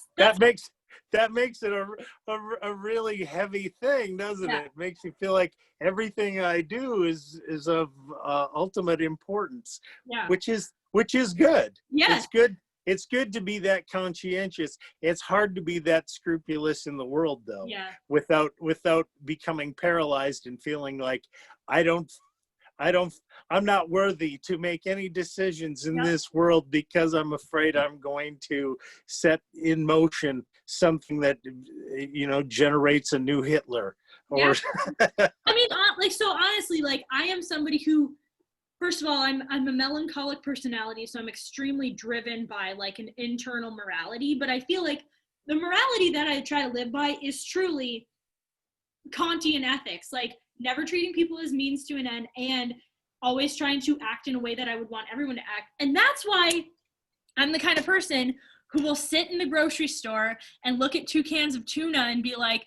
that makes it a really heavy thing, doesn't Yeah. it? It makes you feel like everything I do is of ultimate importance, Yeah. which is good. Yes. It's good. It's good to be that conscientious. It's hard to be that scrupulous in the world, though, Yeah. without becoming paralyzed and feeling like I don't I don't, I'm not worthy to make any decisions in Yep. this world because I'm afraid I'm going to set in motion something that, generates a new Hitler Yeah. or. I mean, like, so honestly, like, I am somebody who, first of all, I'm a melancholic personality, so I'm extremely driven by like an internal morality, but I feel like the morality that I try to live by is truly Kantian ethics, like never treating people as means to an end and always trying to act in a way that I would want everyone to act. And that's why I'm the kind of person who will sit in the grocery store and look at 2 cans of tuna and be like,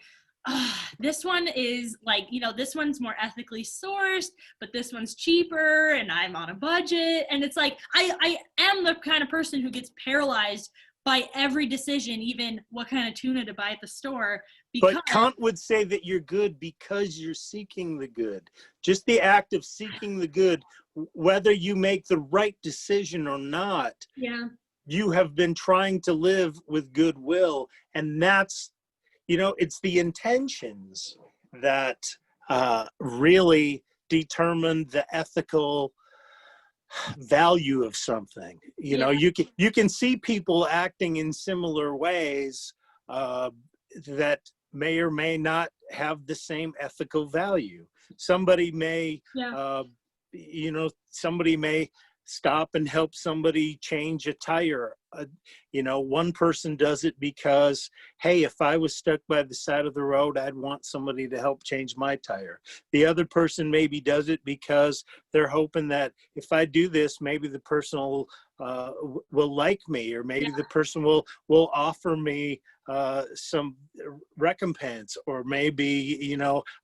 this one is like, this one's more ethically sourced, but this one's cheaper and I'm on a budget. And it's like, I am the kind of person who gets paralyzed by every decision, even what kind of tuna to buy at the store. Because, But Kant would say that you're good because you're seeking the good. Just the act of seeking the good, whether you make the right decision or not, yeah, you have been trying to live with goodwill. And that's, it's the intentions that really determine the ethical value of something. yeah, You can see people acting in similar ways that may or may not have the same ethical value. Somebody may, yeah, somebody may stop and help somebody change a tire. One person does it because, hey, if I was stuck by the side of the road, I'd want somebody to help change my tire. The other person maybe does it because they're hoping that if I do this, maybe the person will like me, or maybe yeah. the person will offer me some recompense, or maybe,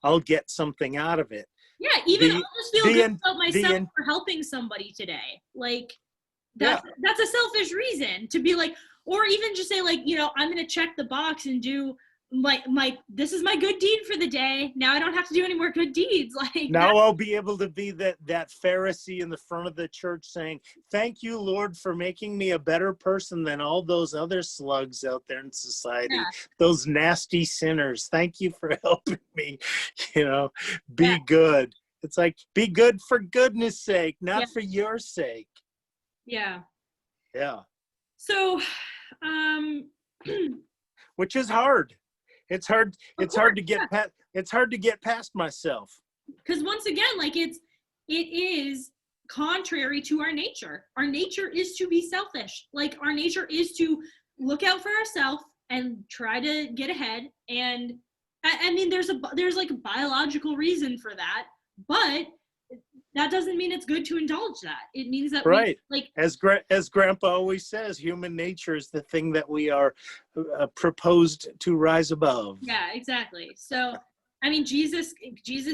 I'll get something out of it. Yeah, even I'll just feel good about myself for helping somebody today. Like, that's a selfish reason to be like, or even just say like, I'm going to check the box and do my this is my good deed for the day. Now I don't have to do any more good deeds. Like, now I'll be able to be that Pharisee in the front of the church saying, thank you, Lord, for making me a better person than all those other slugs out there in society, those nasty sinners. Thank you for helping me, be good. It's like, be good for goodness sake, not for your sake. Yeah. Yeah. So, which is hard. It's hard to get past. It's hard to get past myself. Because once again, like it is contrary to our nature. Our nature is to be selfish. Like, our nature is to look out for ourselves and try to get ahead. And I mean, there's like a biological reason for that, but that doesn't mean it's good to indulge that. It means that right. like, as Grandpa always says, human nature is the thing that we are proposed to rise above. Yeah, exactly. So, I mean, Jesus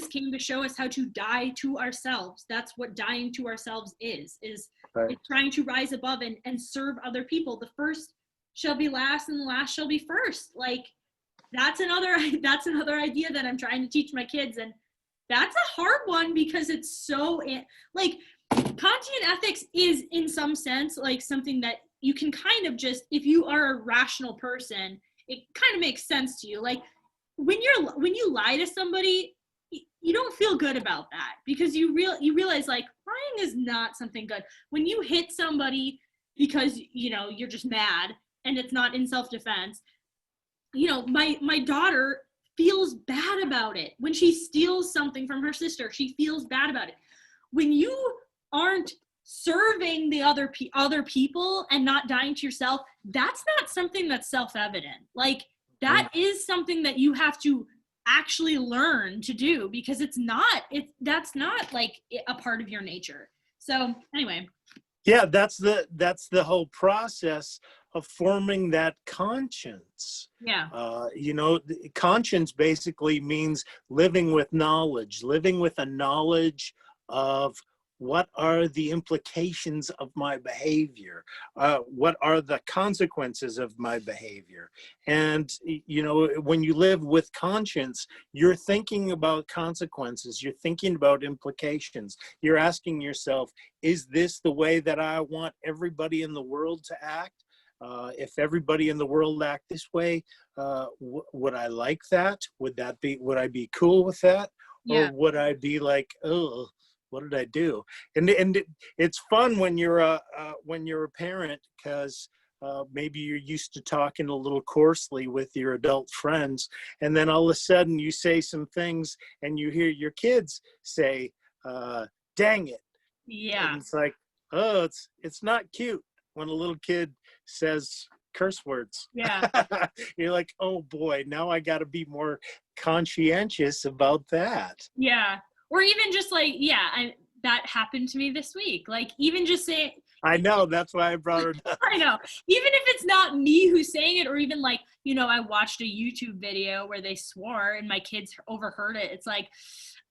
came to show us how to die to ourselves. That's what dying to ourselves is right. It's trying to rise above and serve other people. The first shall be last and the last shall be first. Like, that's another idea that I'm trying to teach my kids. And that's a hard one because it's so, like, Kantian ethics is in some sense like something that you can kind of just, if you are a rational person, it kind of makes sense to you. Like, when you lie to somebody, you don't feel good about that because you realize like lying is not something good. When you hit somebody because you're just mad and it's not in self-defense, my daughter feels bad about it. When she steals something from her sister, she feels bad about it. When you aren't serving the other people and not dying to yourself, that's not something that's self-evident. Like, that is something that you have to actually learn to do because that's not like a part of your nature. So anyway. Yeah, that's the whole process of forming that conscience. Yeah. Conscience basically means living with knowledge, living with a knowledge of what are the implications of my behavior? What are the consequences of my behavior? And, you know, when you live with conscience, you're thinking about consequences. You're thinking about implications. You're asking yourself, is this the way that I want everybody in the world to act? If everybody in the world act this way, would I like that? Would I be cool with that? Or Yeah. would I be like, oh, what did I do? And it's fun when you're a parent, because maybe you're used to talking a little coarsely with your adult friends, and then all of a sudden you say some things and you hear your kids say, dang it. Yeah. And it's like, oh, it's not cute when a little kid says curse words. Yeah. You're like, oh boy, now I got to be more conscientious about that. Yeah. Or even just like, yeah, that happened to me this week. Like, even just saying, I know, that's why I brought it up. I know, even if it's not me who's saying it, or even like, you know, I watched a YouTube video where they swore and my kids overheard it. It's like,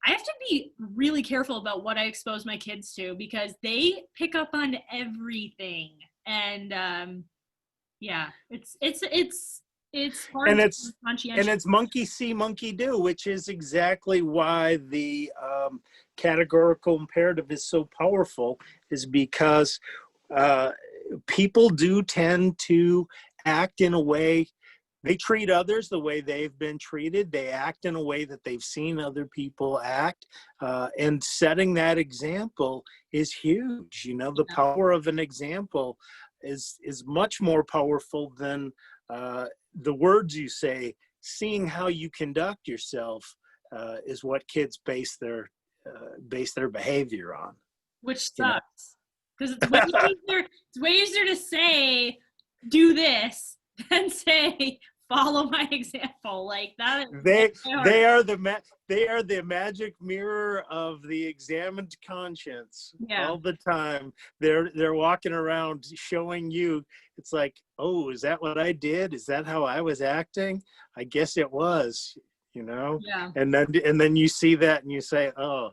I have to be really careful about what I expose my kids to, because they pick up on everything. And yeah, it's hard And to it's be conscientious. monkey see, monkey do, which is exactly why the categorical imperative is so powerful, is because people do tend to act in a way. They treat others the way they've been treated. They act in a way that they've seen other people act. And setting that example is huge. You know, the power of an example is much more powerful than the words you say. Seeing how you conduct yourself is what kids base their behavior on. Which You know? sucks, because it's way easier to say do this than say follow my example. Like that. They are the magic mirror of the examined conscience. Yeah. All the time. They're walking around showing you. It's like, oh, is that what I did? Is that how I was acting? I guess it was. You know. Yeah. And then you see that and you say, oh,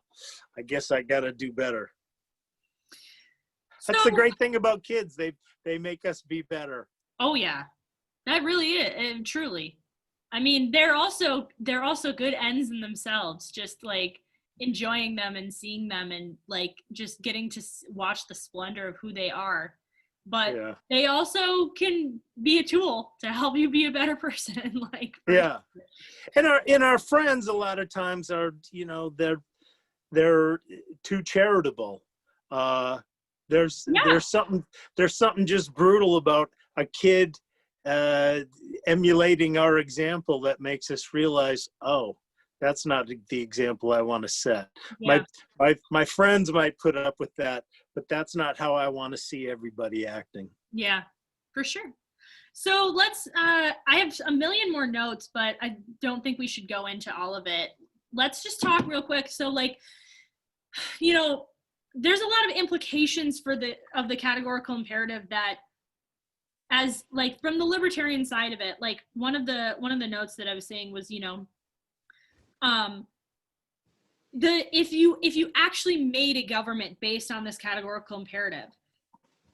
I guess I got to do better. That's the great thing about kids. They make us be better. Oh yeah, that really is, and truly. I mean, they're also good ends in themselves. Just like enjoying them and seeing them, and like just getting to watch the splendor of who they are. But yeah. They also can be a tool to help you be a better person. Like yeah, and our friends a lot of times are, you know, they're too charitable. There's something just brutal about a kid emulating our example that makes us realize, oh, that's not the example I want to set. Yeah. My friends might put up with that, but that's not how I want to see everybody acting. Yeah, for sure. So let's, I have a million more notes, but I don't think we should go into all of it. Let's just talk real quick. So like, you know, there's a lot of implications of the categorical imperative, that as like from the libertarian side of it, like one of the notes that I was saying was, you know, if you actually made a government based on this categorical imperative,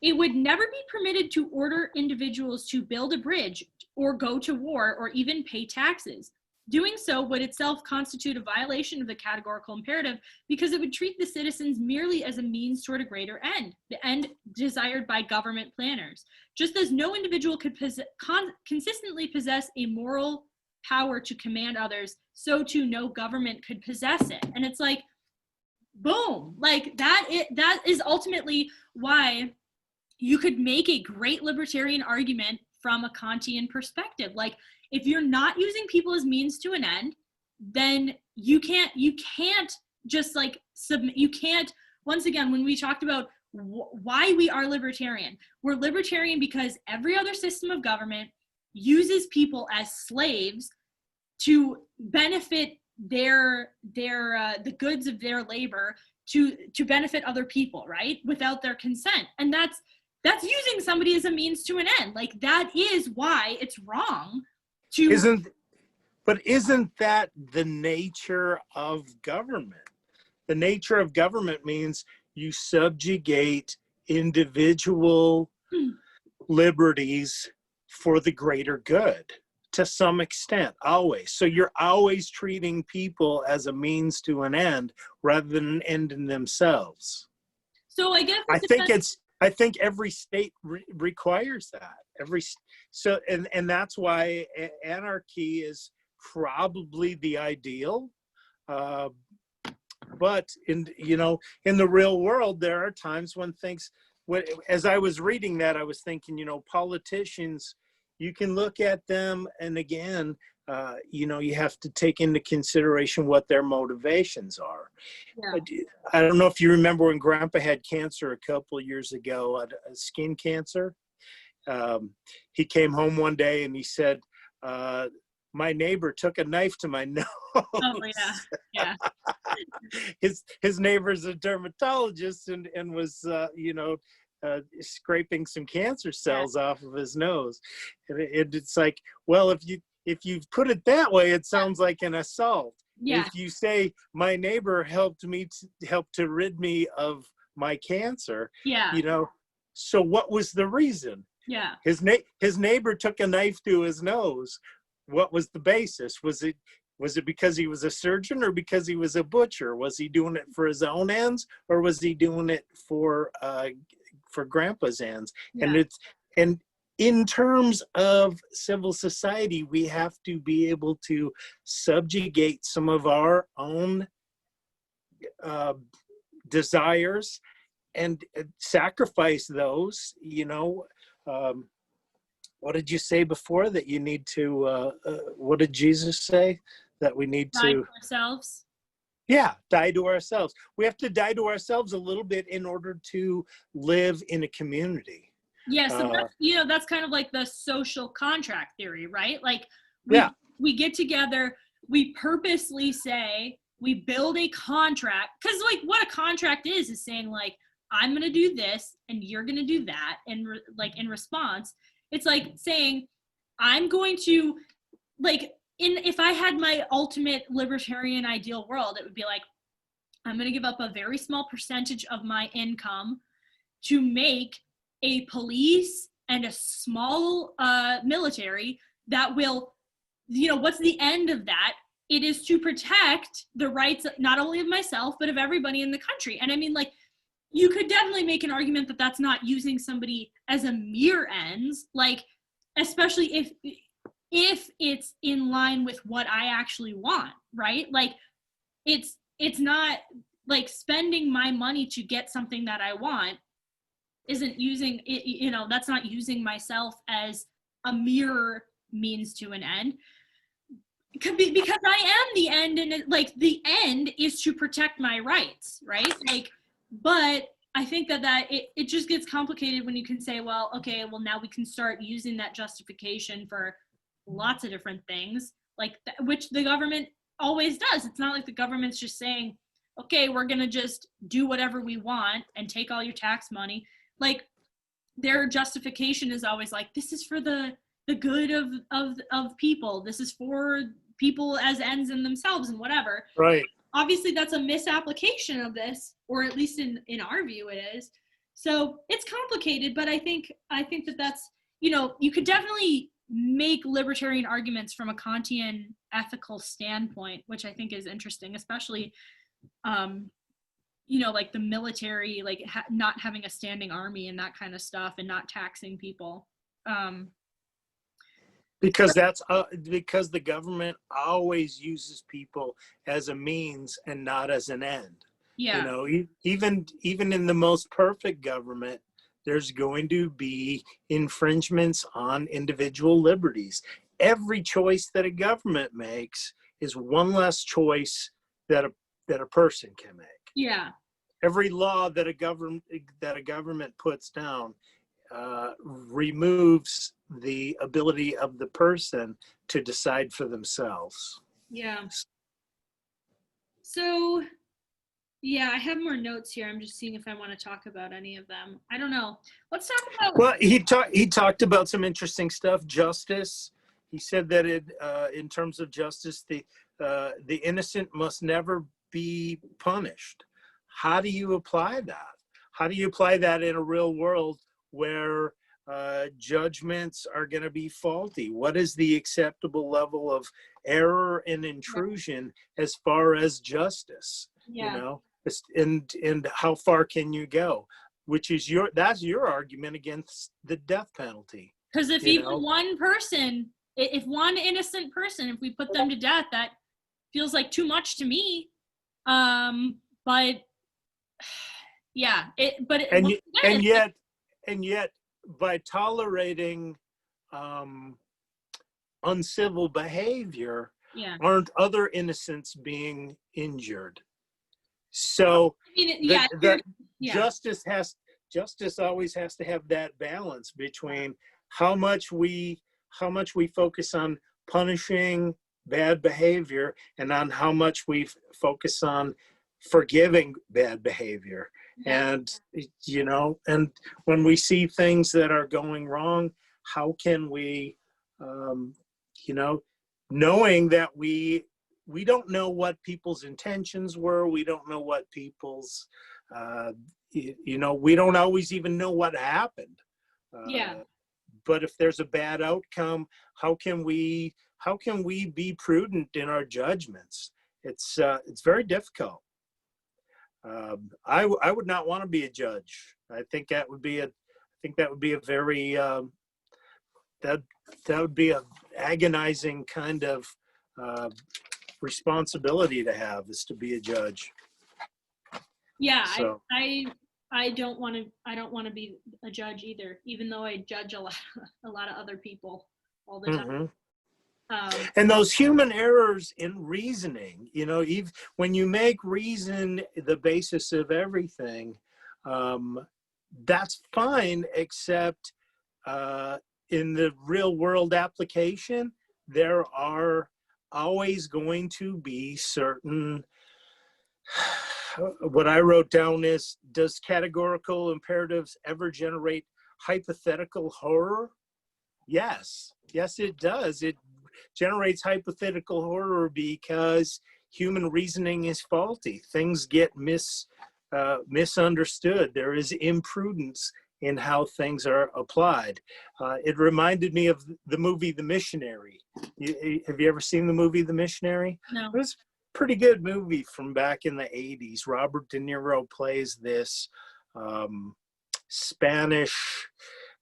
it would never be permitted to order individuals to build a bridge or go to war or even pay taxes. Doing so would itself constitute a violation of the categorical imperative, because it would treat the citizens merely as a means toward a greater end, the end desired by government planners. Just as no individual could consistently possess a moral power to command others, so too no government could possess it. And it's like, boom, like that is ultimately why you could make a great libertarian argument from a Kantian perspective. Like, if you're not using people as means to an end, then you can't just like submit. You can't, once again, when we talked about why we are libertarian, we're libertarian because every other system of government uses people as slaves to benefit the goods of their labor, to benefit other people, right? Without their consent. And that's using somebody as a means to an end. Like, that is why it's wrong. Isn't that the nature of government? The nature of government means you subjugate individual liberties for the greater good to some extent, always. So you're always treating people as a means to an end rather than an end in themselves. So I guess I think every state requires that. And that's why anarchy is probably the ideal. But in the real world, there are times when as I was reading that, I was thinking, politicians, you can look at them, and again, you have to take into consideration what their motivations are. Yeah. I don't know if you remember when Grandpa had cancer a couple of years ago, a skin cancer. He came home one day and he said, my neighbor took a knife to my nose. Oh, yeah. His neighbor's a dermatologist and was, scraping some cancer cells off of his nose. And it's like, well, if you put it that way, it sounds like an assault. Yeah. If you say my neighbor helped to rid me of my cancer, so what was the reason? Yeah. His neighbor took a knife to his nose. What was the basis? Was it because he was a surgeon or because he was a butcher? Was he doing it for his own ends or was he doing it for Grandpa's ends? Yeah. And in terms of civil society, we have to be able to subjugate some of our own desires and sacrifice those. What did you say before that you need to, what did Jesus say? That we need die to ourselves. Yeah, die to ourselves. We have to die to ourselves a little bit in order to live in a community. Yeah, so that's kind of like the social contract theory, right? Like we get together, we purposely say, we build a contract, because like what a contract is saying like, I'm going to do this and you're going to do that. And like in response, it's like saying, I'm going to like, if I had my ultimate libertarian ideal world, it would be like, I'm going to give up a very small percentage of my income to make a police and a small military that will, what's the end of that? It is to protect the rights not only of myself, but of everybody in the country. And I mean, like, you could definitely make an argument that that's not using somebody as a mere ends, like, especially if it's in line with what I actually want, right? Like, it's not like spending my money to get something that I want isn't using it, that's not using myself as a mere means to an end. Because I am the end, and like the end is to protect my rights, right? Like, but I think that it just gets complicated when you can say, well, okay, well now we can start using that justification for lots of different things, like which the government always does. It's not like the government's just saying, okay, we're gonna just do whatever we want and take all your tax money. Like, their justification is always like, this is for the good of people. This is for people as ends in themselves and whatever. Right. Obviously, that's a misapplication of this, or at least in our view, it is. So it's complicated, but I think that that's, you could definitely make libertarian arguments from a Kantian ethical standpoint, which I think is interesting, especially, like the military, like not having a standing army and that kind of stuff, and not taxing people. Because because the government always uses people as a means and not as an end. Yeah. Even in the most perfect government, there's going to be infringements on individual liberties. Every choice that a government makes is one less choice that a person can make. Yeah. Every law that a government puts down removes the ability of the person to decide for themselves. Yeah. So, yeah, I have more notes here. I'm just seeing if I want to talk about any of them. I don't know. Let's talk about. Well, he talked about some interesting stuff. Justice. He said that in terms of justice, the innocent must never be punished. how do you apply that? How do you apply that in a real world where judgments are going to be faulty? What is the acceptable level of error and intrusion as far as justice? You Yeah. know, and how far can you go? Which is that's your argument against the death penalty. Because if you even know? one person, if one innocent person, if we put them to death, that feels like too much to me. But yeah, and yet by tolerating uncivil behavior, yeah, aren't other innocents being injured? So I mean, yeah, justice always has to have that balance between how much we focus on punishing bad behavior and on how much we focus on forgiving bad behavior. And and when we see things that are going wrong, how can we knowing that we don't know what people's intentions were, we don't know what people's we don't always even know what happened. But if there's a bad outcome, how can we be prudent in our judgments? It's very difficult. I would not want to be a judge. I think that would be a very that would be a agonizing kind of responsibility to have, is to be a judge. Yeah, so. I don't want to be a judge either, even though I judge a lot of other people all the time. And those human errors in reasoning, even when you make reason the basis of everything, that's fine, except in the real world application, there are always going to be certain, what I wrote down is, does categorical imperatives ever generate hypothetical horror? Yes, it does. It generates hypothetical horror because human reasoning is faulty. Things get misunderstood. There is imprudence in how things are applied. It reminded me of the movie The Missionary. Have you ever seen the movie The Missionary? No. It was a pretty good movie from back in the 80s. Robert De Niro plays this Spanish,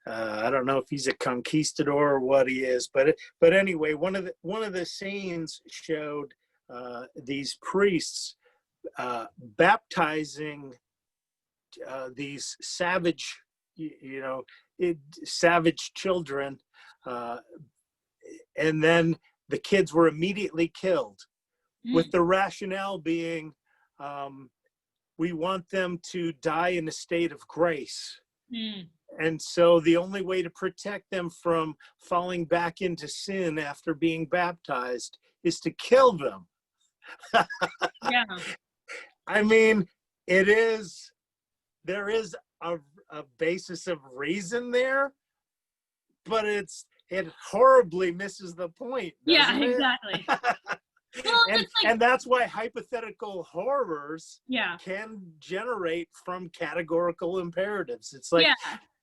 I don't know if he's a conquistador or what he is, but anyway, one of the scenes showed these priests baptizing these savage, savage children, and then the kids were immediately killed, with the rationale being, we want them to die in a state of grace. And so the only way to protect them from falling back into sin after being baptized is to kill them. Yeah. I mean, there is a basis of reason there, but it horribly misses the point. Yeah, exactly. Well, and that's why hypothetical horrors yeah. can generate from categorical imperatives. It's like,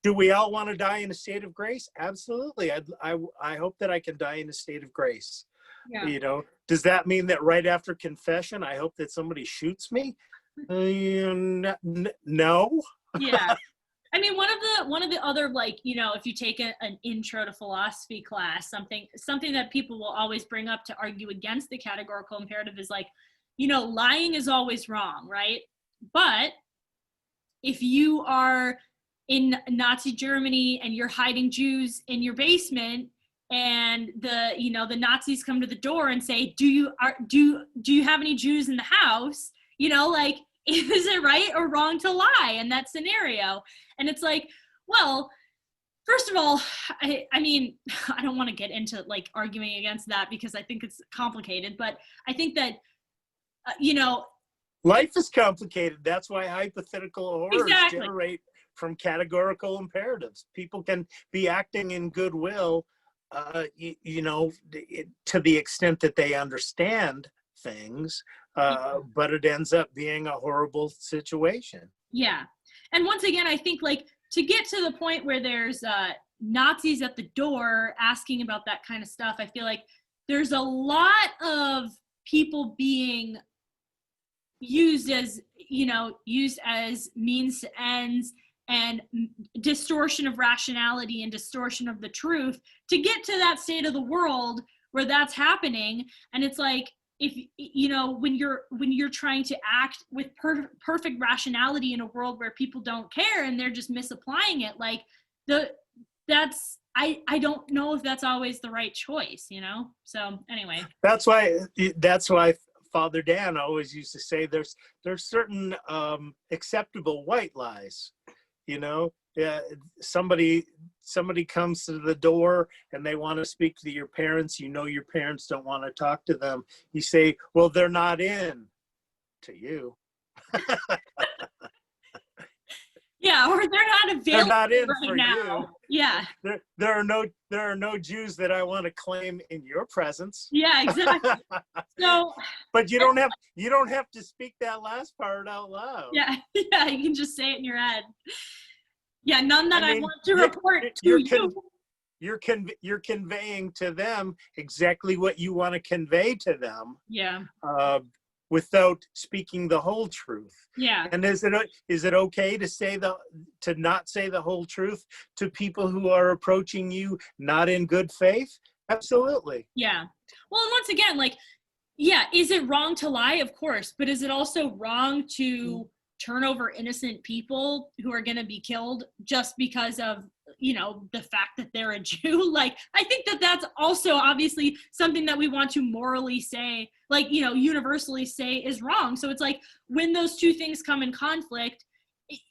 do we all want to die in a state of grace? Absolutely. I hope that I can die in a state of grace. Yeah. Does that mean that right after confession, I hope that somebody shoots me? No. Yeah. I mean, one of the other, like, if you take an intro to philosophy class, something that people will always bring up to argue against the categorical imperative is like, lying is always wrong, right? But if you are in Nazi Germany and you're hiding Jews in your basement, and the Nazis come to the door and say, do you have any Jews in the house? Like, is it right or wrong to lie in that scenario? And it's like, well, first of all, I mean, I don't want to get into like arguing against that because I think it's complicated, but I think that, life is complicated. That's why hypothetical horrors generate from categorical imperatives. People can be acting in goodwill, to the extent that they understand things, but it ends up being a horrible situation. Yeah. And once again, I think like to get to the point where there's Nazis at the door asking about that kind of stuff, I feel like there's a lot of people being used as means to ends, and distortion of rationality and distortion of the truth to get to that state of the world where that's happening. And it's like, if when you're trying to act with perfect rationality in a world where people don't care and they're just misapplying it, like I don't know if that's always the right choice, so anyway. That's why Father Dan always used to say there's certain acceptable white lies. Somebody comes to the door and they want to speak to your parents. Your parents don't want to talk to them. You say, well, they're not in to you. Yeah, or they're not available. They're not in right for now. you. Yeah. There are no Jews that I want to claim in your presence. Yeah, exactly. So, but you don't have to speak that last part out loud. Yeah, you can just say it in your head. Yeah, none that I want to report to you. You're conveying to them exactly what you want to convey to them. Yeah. Without speaking the whole truth. Yeah. And is it okay to not say the whole truth to people who are approaching you not in good faith? Absolutely. Yeah. Well, and once again, like, yeah, is it wrong to lie? Of course. But is it also wrong to turn over innocent people who are going to be killed just because of, the fact that they're a Jew? Like, I think that that's also obviously something that we want to morally say, like, universally say is wrong. So it's like when those two things come in conflict,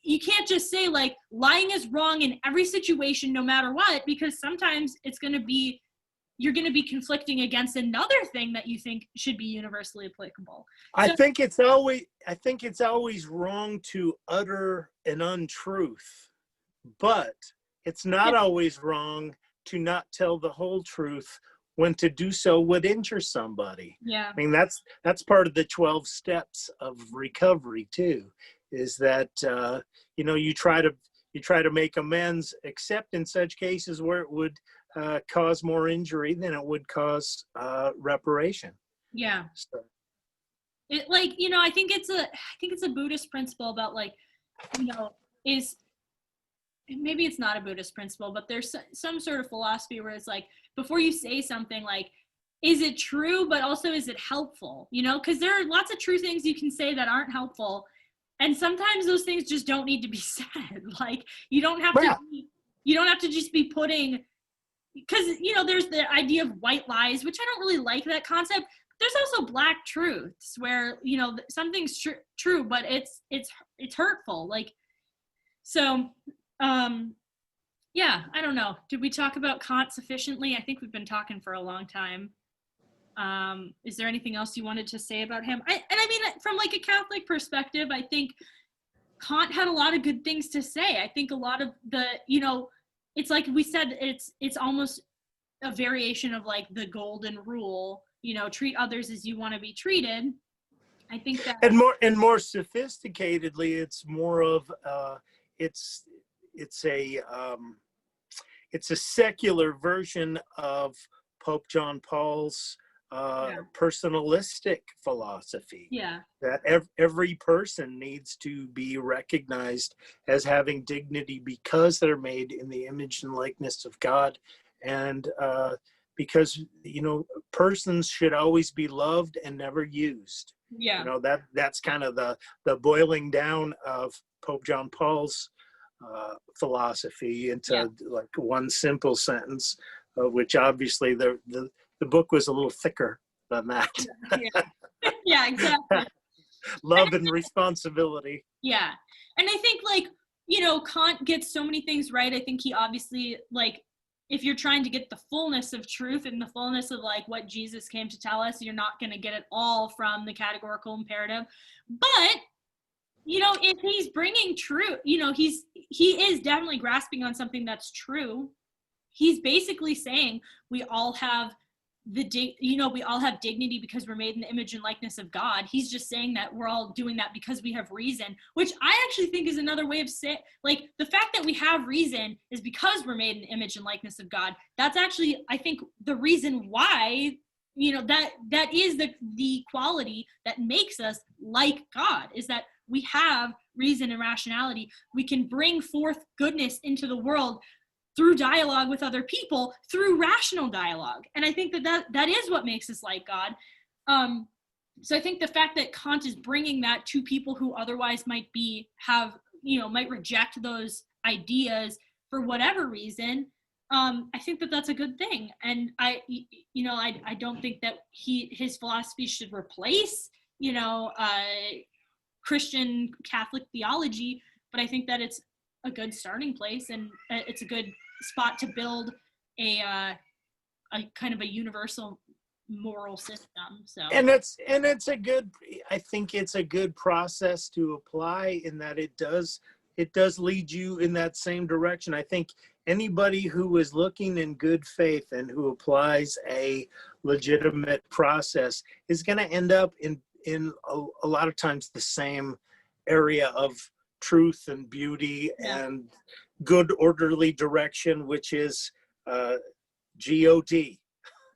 you can't just say like lying is wrong in every situation, no matter what, because sometimes you're going to be conflicting against another thing that you think should be universally applicable. I think it's always wrong to utter an untruth, but it's not always wrong to not tell the whole truth when to do so would injure somebody. Yeah. I mean, that's part of the 12 steps of recovery too, is that, you try to make amends, except in such cases where it would cause more injury than it would cause reparation. Yeah. So. I think it's a Buddhist principle about like, maybe it's not a Buddhist principle, but there's some sort of philosophy where it's like, before you say something, like, is it true, but also is it helpful? Because there are lots of true things you can say that aren't helpful. And sometimes those things just don't need to be said. Like, you don't have to just be putting, because, there's the idea of white lies, which I don't really like that concept. There's also black truths where, something's true, but it's hurtful. Like, so, yeah, I don't know. Did we talk about Kant sufficiently? I think we've been talking for a long time. Is there anything else you wanted to say about him? I mean, from like a Catholic perspective, I think Kant had a lot of good things to say. I think a lot of the, it's like we said, it's almost a variation of like the golden rule, treat others as you want to be treated. I think that, and more sophisticatedly, it's more of it's a secular version of Pope John Paul's personalistic philosophy. Yeah. That every person needs to be recognized as having dignity because they're made in the image and likeness of God, and because persons should always be loved and never used. Yeah. That's kind of the boiling down of Pope John Paul's philosophy into like one simple sentence, which obviously the book was a little thicker than that. Yeah, exactly. Love and responsibility. Yeah. And I think like, Kant gets so many things right. I think he obviously, like, if you're trying to get the fullness of truth and the fullness of like what Jesus came to tell us, you're not going to get it all from the categorical imperative. But if he's bringing truth, he is definitely grasping on something that's true. He's basically saying we all have we all have dignity because we're made in the image and likeness of God. He's just saying that we're all doing that because we have reason, which I actually think is another way of saying, like, the fact that we have reason is because we're made in the image and likeness of God. That's actually, I think, the reason why, that is the quality that makes us like God, is that we have reason and rationality. We can bring forth goodness into the world through dialogue with other people, through rational dialogue. And I think that is what makes us like God. So I think the fact that Kant is bringing that to people who otherwise might reject those ideas for whatever reason, I think that's a good thing. And I don't think that his philosophy should replace, Christian Catholic theology, but I think that it's a good starting place, and it's a good spot to build a kind of a universal moral system. So it's a good, I think it's a good process to apply, in that it does lead you in that same direction. I think anybody who is looking in good faith and who applies a legitimate process is going to end up in a lot of times the same area of truth and beauty and good orderly direction, which is God.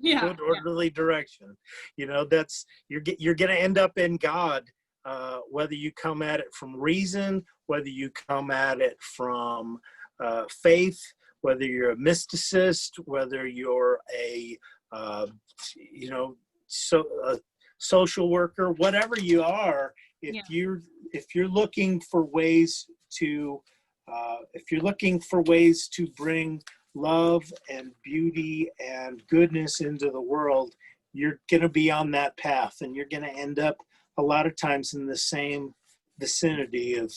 Good orderly direction. That's you're going to end up in God, whether you come at it from reason, whether you come at it from faith, whether you're a mysticist, whether you're a social worker, whatever you are. If you're looking for ways to bring love and beauty and goodness into the world, you're going to be on that path, and you're going to end up a lot of times in the same vicinity of,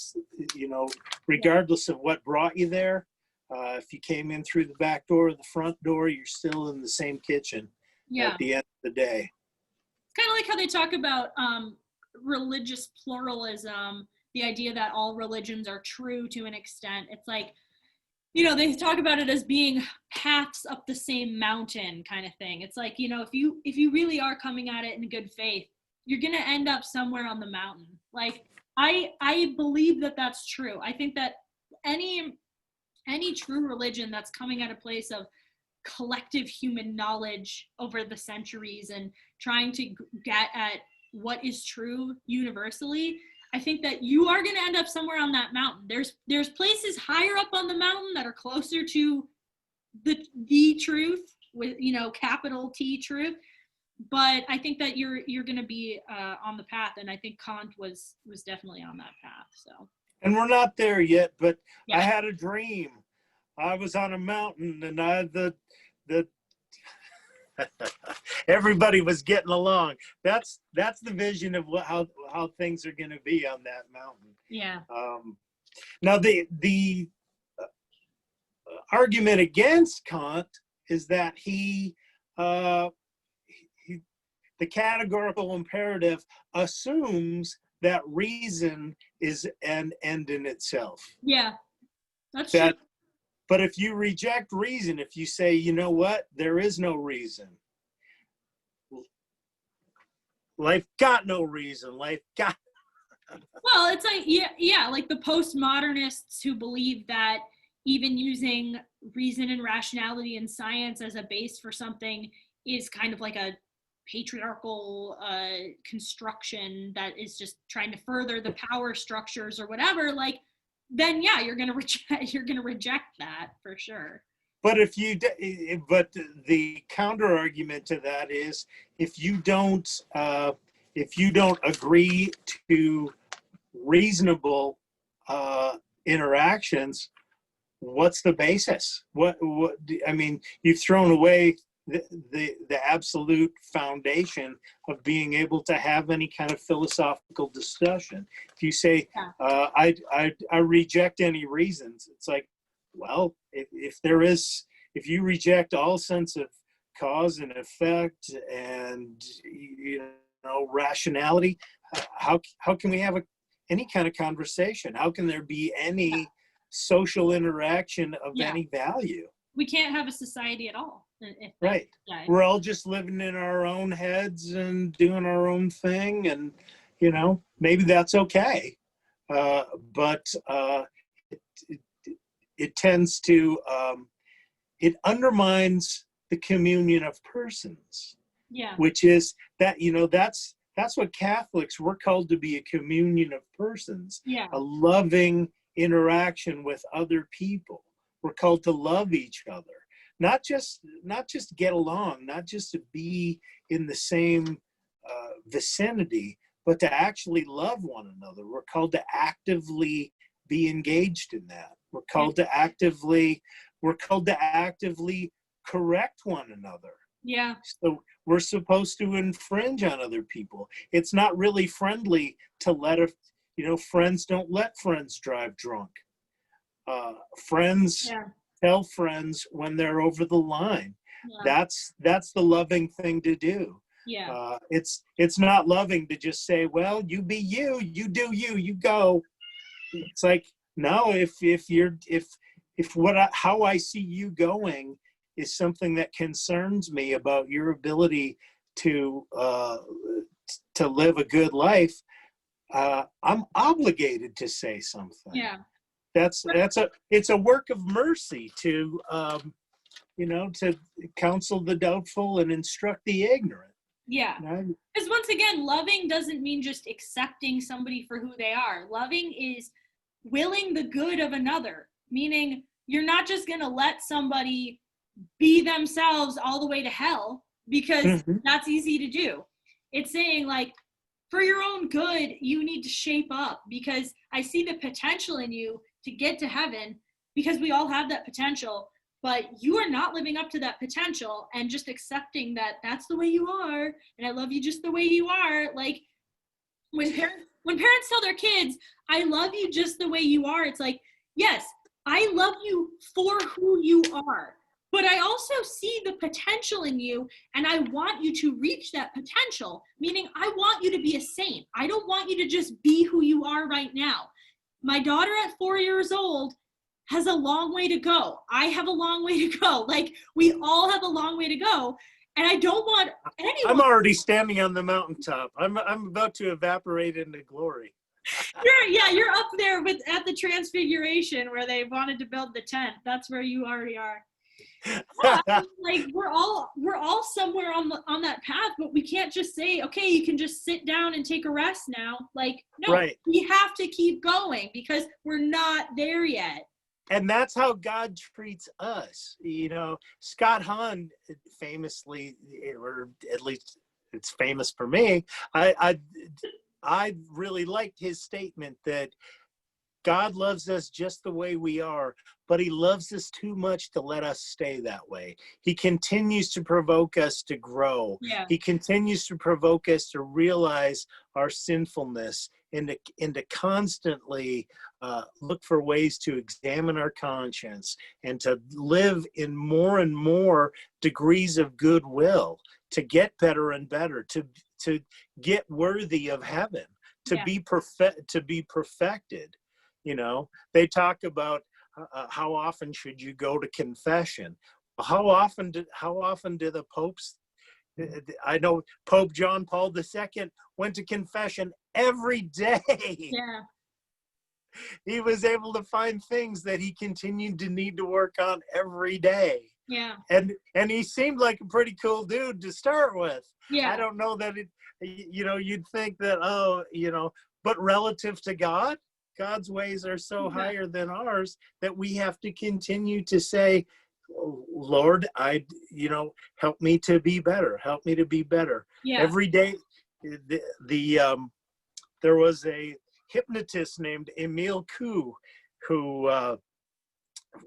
regardless of what brought you there. If you came in through the back door or the front door, you're still in the same kitchen at the end of the day. It's kind of like how they talk about religious pluralism, the idea that all religions are true to an extent. It's like, they talk about it as being paths up the same mountain kind of thing. It's like, if you really are coming at it in good faith, you're going to end up somewhere on the mountain. Like, I believe that that's true. I think that any true religion that's coming at a place of collective human knowledge over the centuries and trying to get at what is true universally, I think that you are going to end up somewhere on that mountain. There's places higher up on the mountain that are closer to the truth, with capital T truth, but I think that you're going to be on the path, and I think Kant was definitely on that path. So, and we're not there yet, but I had a dream. I was on a mountain, and everybody was getting along. That's the vision of how things are going to be on that mountain. Yeah. Now the argument against Kant is that the categorical imperative assumes that reason is an end in itself. Yeah, that's true. But if you reject reason, if you say, you know what, there is no reason, life got no reason, life got. Well, it's like, like the postmodernists who believe that even using reason and rationality and science as a base for something is kind of like a patriarchal construction that is just trying to further the power structures or whatever, like, then you're going to reject that for sure. But the counter argument to that is, if you don't agree to reasonable interactions, what's the basis? What I mean, you've thrown away the absolute foundation of being able to have any kind of philosophical discussion. If you say, I reject any reasons, it's like, well, if you reject all sense of cause and effect and rationality, how can we have any kind of conversation? How can there be any social interaction of any value? We can't have a society at all. If that, Right. yeah. We're all just living in our own heads and doing our own thing, and maybe that's okay. But it, it tends to it undermines the communion of persons, Yeah. which is that that's what Catholics, we're called to be, a communion of persons, Yeah. a loving interaction with other people. We're called to love each other, not just get along, not just to be in the same vicinity, but to actually love one another. We're called to actively be engaged in that. We're called to actively correct one another. Yeah. So we're supposed to infringe on other people. It's not really friendly to let friends don't let friends drive drunk. Friends tell friends when they're over the line. Yeah. That's the loving thing to do. Yeah. It's not loving to just say, well, you be you, you do you, you go. It's like, no, if how I see you going is something that concerns me about your ability to live a good life, I'm obligated to say something. Yeah. It's a work of mercy to to counsel the doubtful and instruct the ignorant. Yeah. Because once again, loving doesn't mean just accepting somebody for who they are. Loving is willing the good of another, meaning you're not just going to let somebody be themselves all the way to hell, because that's easy to do. It's saying, like, for your own good, you need to shape up, because I see the potential in you to get to heaven, because we all have that potential, but you are not living up to that potential and just accepting that that's the way you are, and I love you just the way you are. Like, when parents tell their kids, I love you just the way you are, it's like, yes, I love you for who you are, but I also see the potential in you, and I want you to reach that potential, meaning I want you to be a saint. I don't want you to just be who you are right now. My daughter at 4 years old has a long way to go. I have a long way to go. Like, we all have a long way to go. And I don't want anyone. I'm already standing on the mountaintop. I'm about to evaporate into glory. You're up there at the Transfiguration where they wanted to build the tent. That's where you already are. Yeah, like we're all somewhere on that path, but we can't just say, okay, you can just sit down and take a rest now. Like, no, right. We have to keep going because we're not there yet. And that's how God treats us. Scott Hahn famously, or at least it's famous for me, I really liked his statement that God loves us just the way we are, but he loves us too much to let us stay that way. He continues to provoke us to grow. Yeah. He continues to provoke us to realize our sinfulness and to constantly look for ways to examine our conscience and to live in more and more degrees of goodwill, to get better and better, to get worthy of heaven, to be perfected. They talk about how often should you go to confession. How often do the popes? I know Pope John Paul II went to confession every day. Yeah. He was able to find things that he continued to need to work on every day. Yeah. And he seemed like a pretty cool dude to start with. Yeah. I don't know that you'd think that, but relative to God, God's ways are so higher than ours that we have to continue to say, Lord, help me to be better. Help me to be better. Yeah. Every day, there was a hypnotist named Emile Kuh who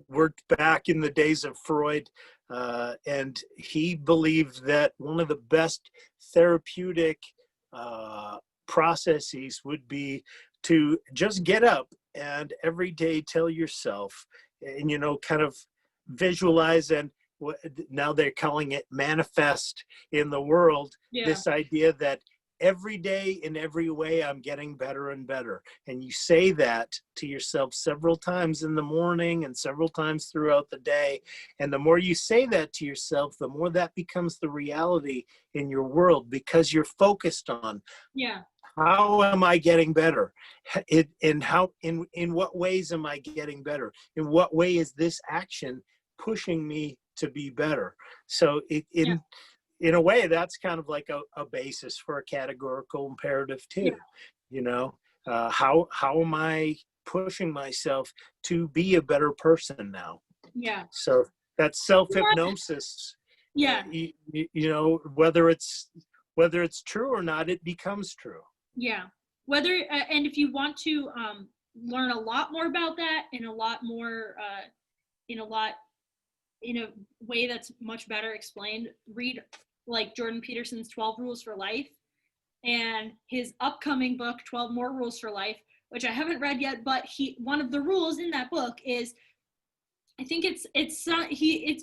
worked back in the days of Freud, and he believed that one of the best therapeutic processes would be to just get up and every day tell yourself, and kind of visualize, and now they're calling it manifest in the world, this idea that every day in every way I'm getting better and better. And you say that to yourself several times in the morning and several times throughout the day. And the more you say that to yourself, the more that becomes the reality in your world, because you're focused on, Yeah. how am I getting better? In what ways am I getting better? In what way is this action pushing me to be better? So in a way, that's kind of like a basis for a categorical imperative too. How am I pushing myself to be a better person now? Yeah. So that self-hypnosis, Yeah. whether it's true or not, it becomes true. Yeah. And if you want to learn a lot more about that in a way that's much better explained, read like Jordan Peterson's 12 Rules for Life and his upcoming book, 12 More Rules for Life, which I haven't read yet, but one of the rules in that book is, I think it's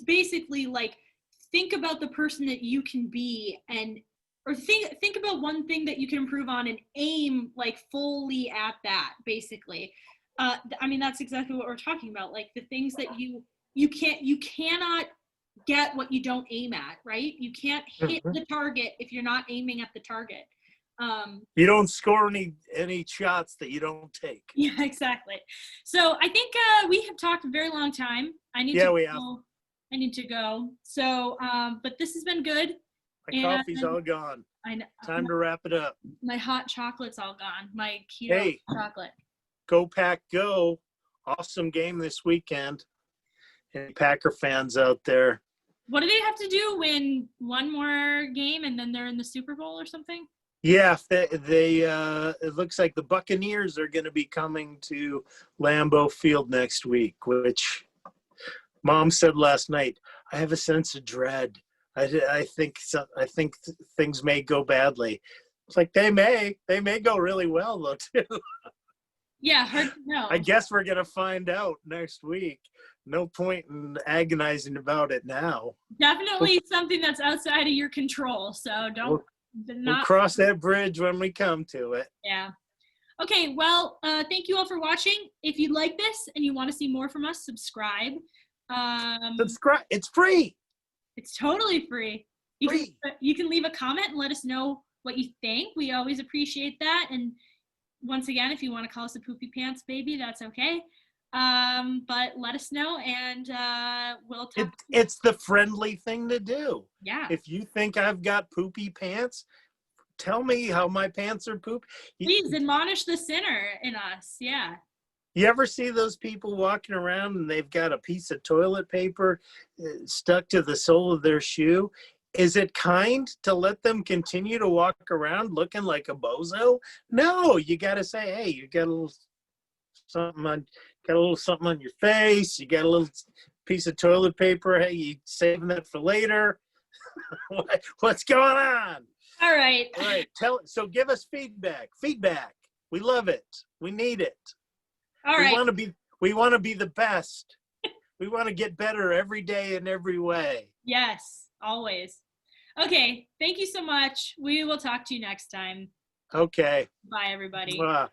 basically like, think about the person that you can be, or think about one thing that you can improve on and aim like fully at that, basically. I mean, that's exactly what we're talking about. Like the things that you cannot get what you don't aim at, right? You can't hit the target if you're not aiming at the target. You don't score any shots that you don't take. Yeah, exactly. So I think we have talked a very long time. I need to go. So, but this has been good. My coffee's all gone. I know. Time to wrap it up. My hot chocolate's all gone. My keto chocolate. Go Pack Go. Awesome game this weekend. Any Packer fans out there? What do they have to do? Win one more game and then they're in the Super Bowl or something? Yeah, they it looks like the Buccaneers are going to be coming to Lambeau Field next week, which Mom said last night, I have a sense of dread. I think things may go badly. It's like they may go really well though too. Yeah, hard to know. I guess we're gonna find out next week. No point in agonizing about it now. Definitely something that's outside of your control. So we'll cross that bridge when we come to it. Yeah. Okay, well, thank you all for watching. If you like this and you want to see more from us, subscribe. Subscribe. It's free. It's totally free. You can leave a comment and let us know what you think. We always appreciate that. And once again, if you want to call us a poopy pants baby, that's okay. But let us know, and we'll talk. It's the friendly thing to do. Yeah. If you think I've got poopy pants, tell me how my pants are poop. Please admonish the sinner in us. Yeah. You ever see those people walking around and they've got a piece of toilet paper stuck to the sole of their shoe? Is it kind to let them continue to walk around looking like a bozo? No, you got to say, hey, you got a little something on your face. You got a little piece of toilet paper. Hey, you saving that for later? What's going on? All right. So give us feedback. We love it. We need it. All right. We want to be the best. We want to get better every day in every way. Yes, always. Okay. Thank you so much. We will talk to you next time. Okay. Bye, everybody. Bye.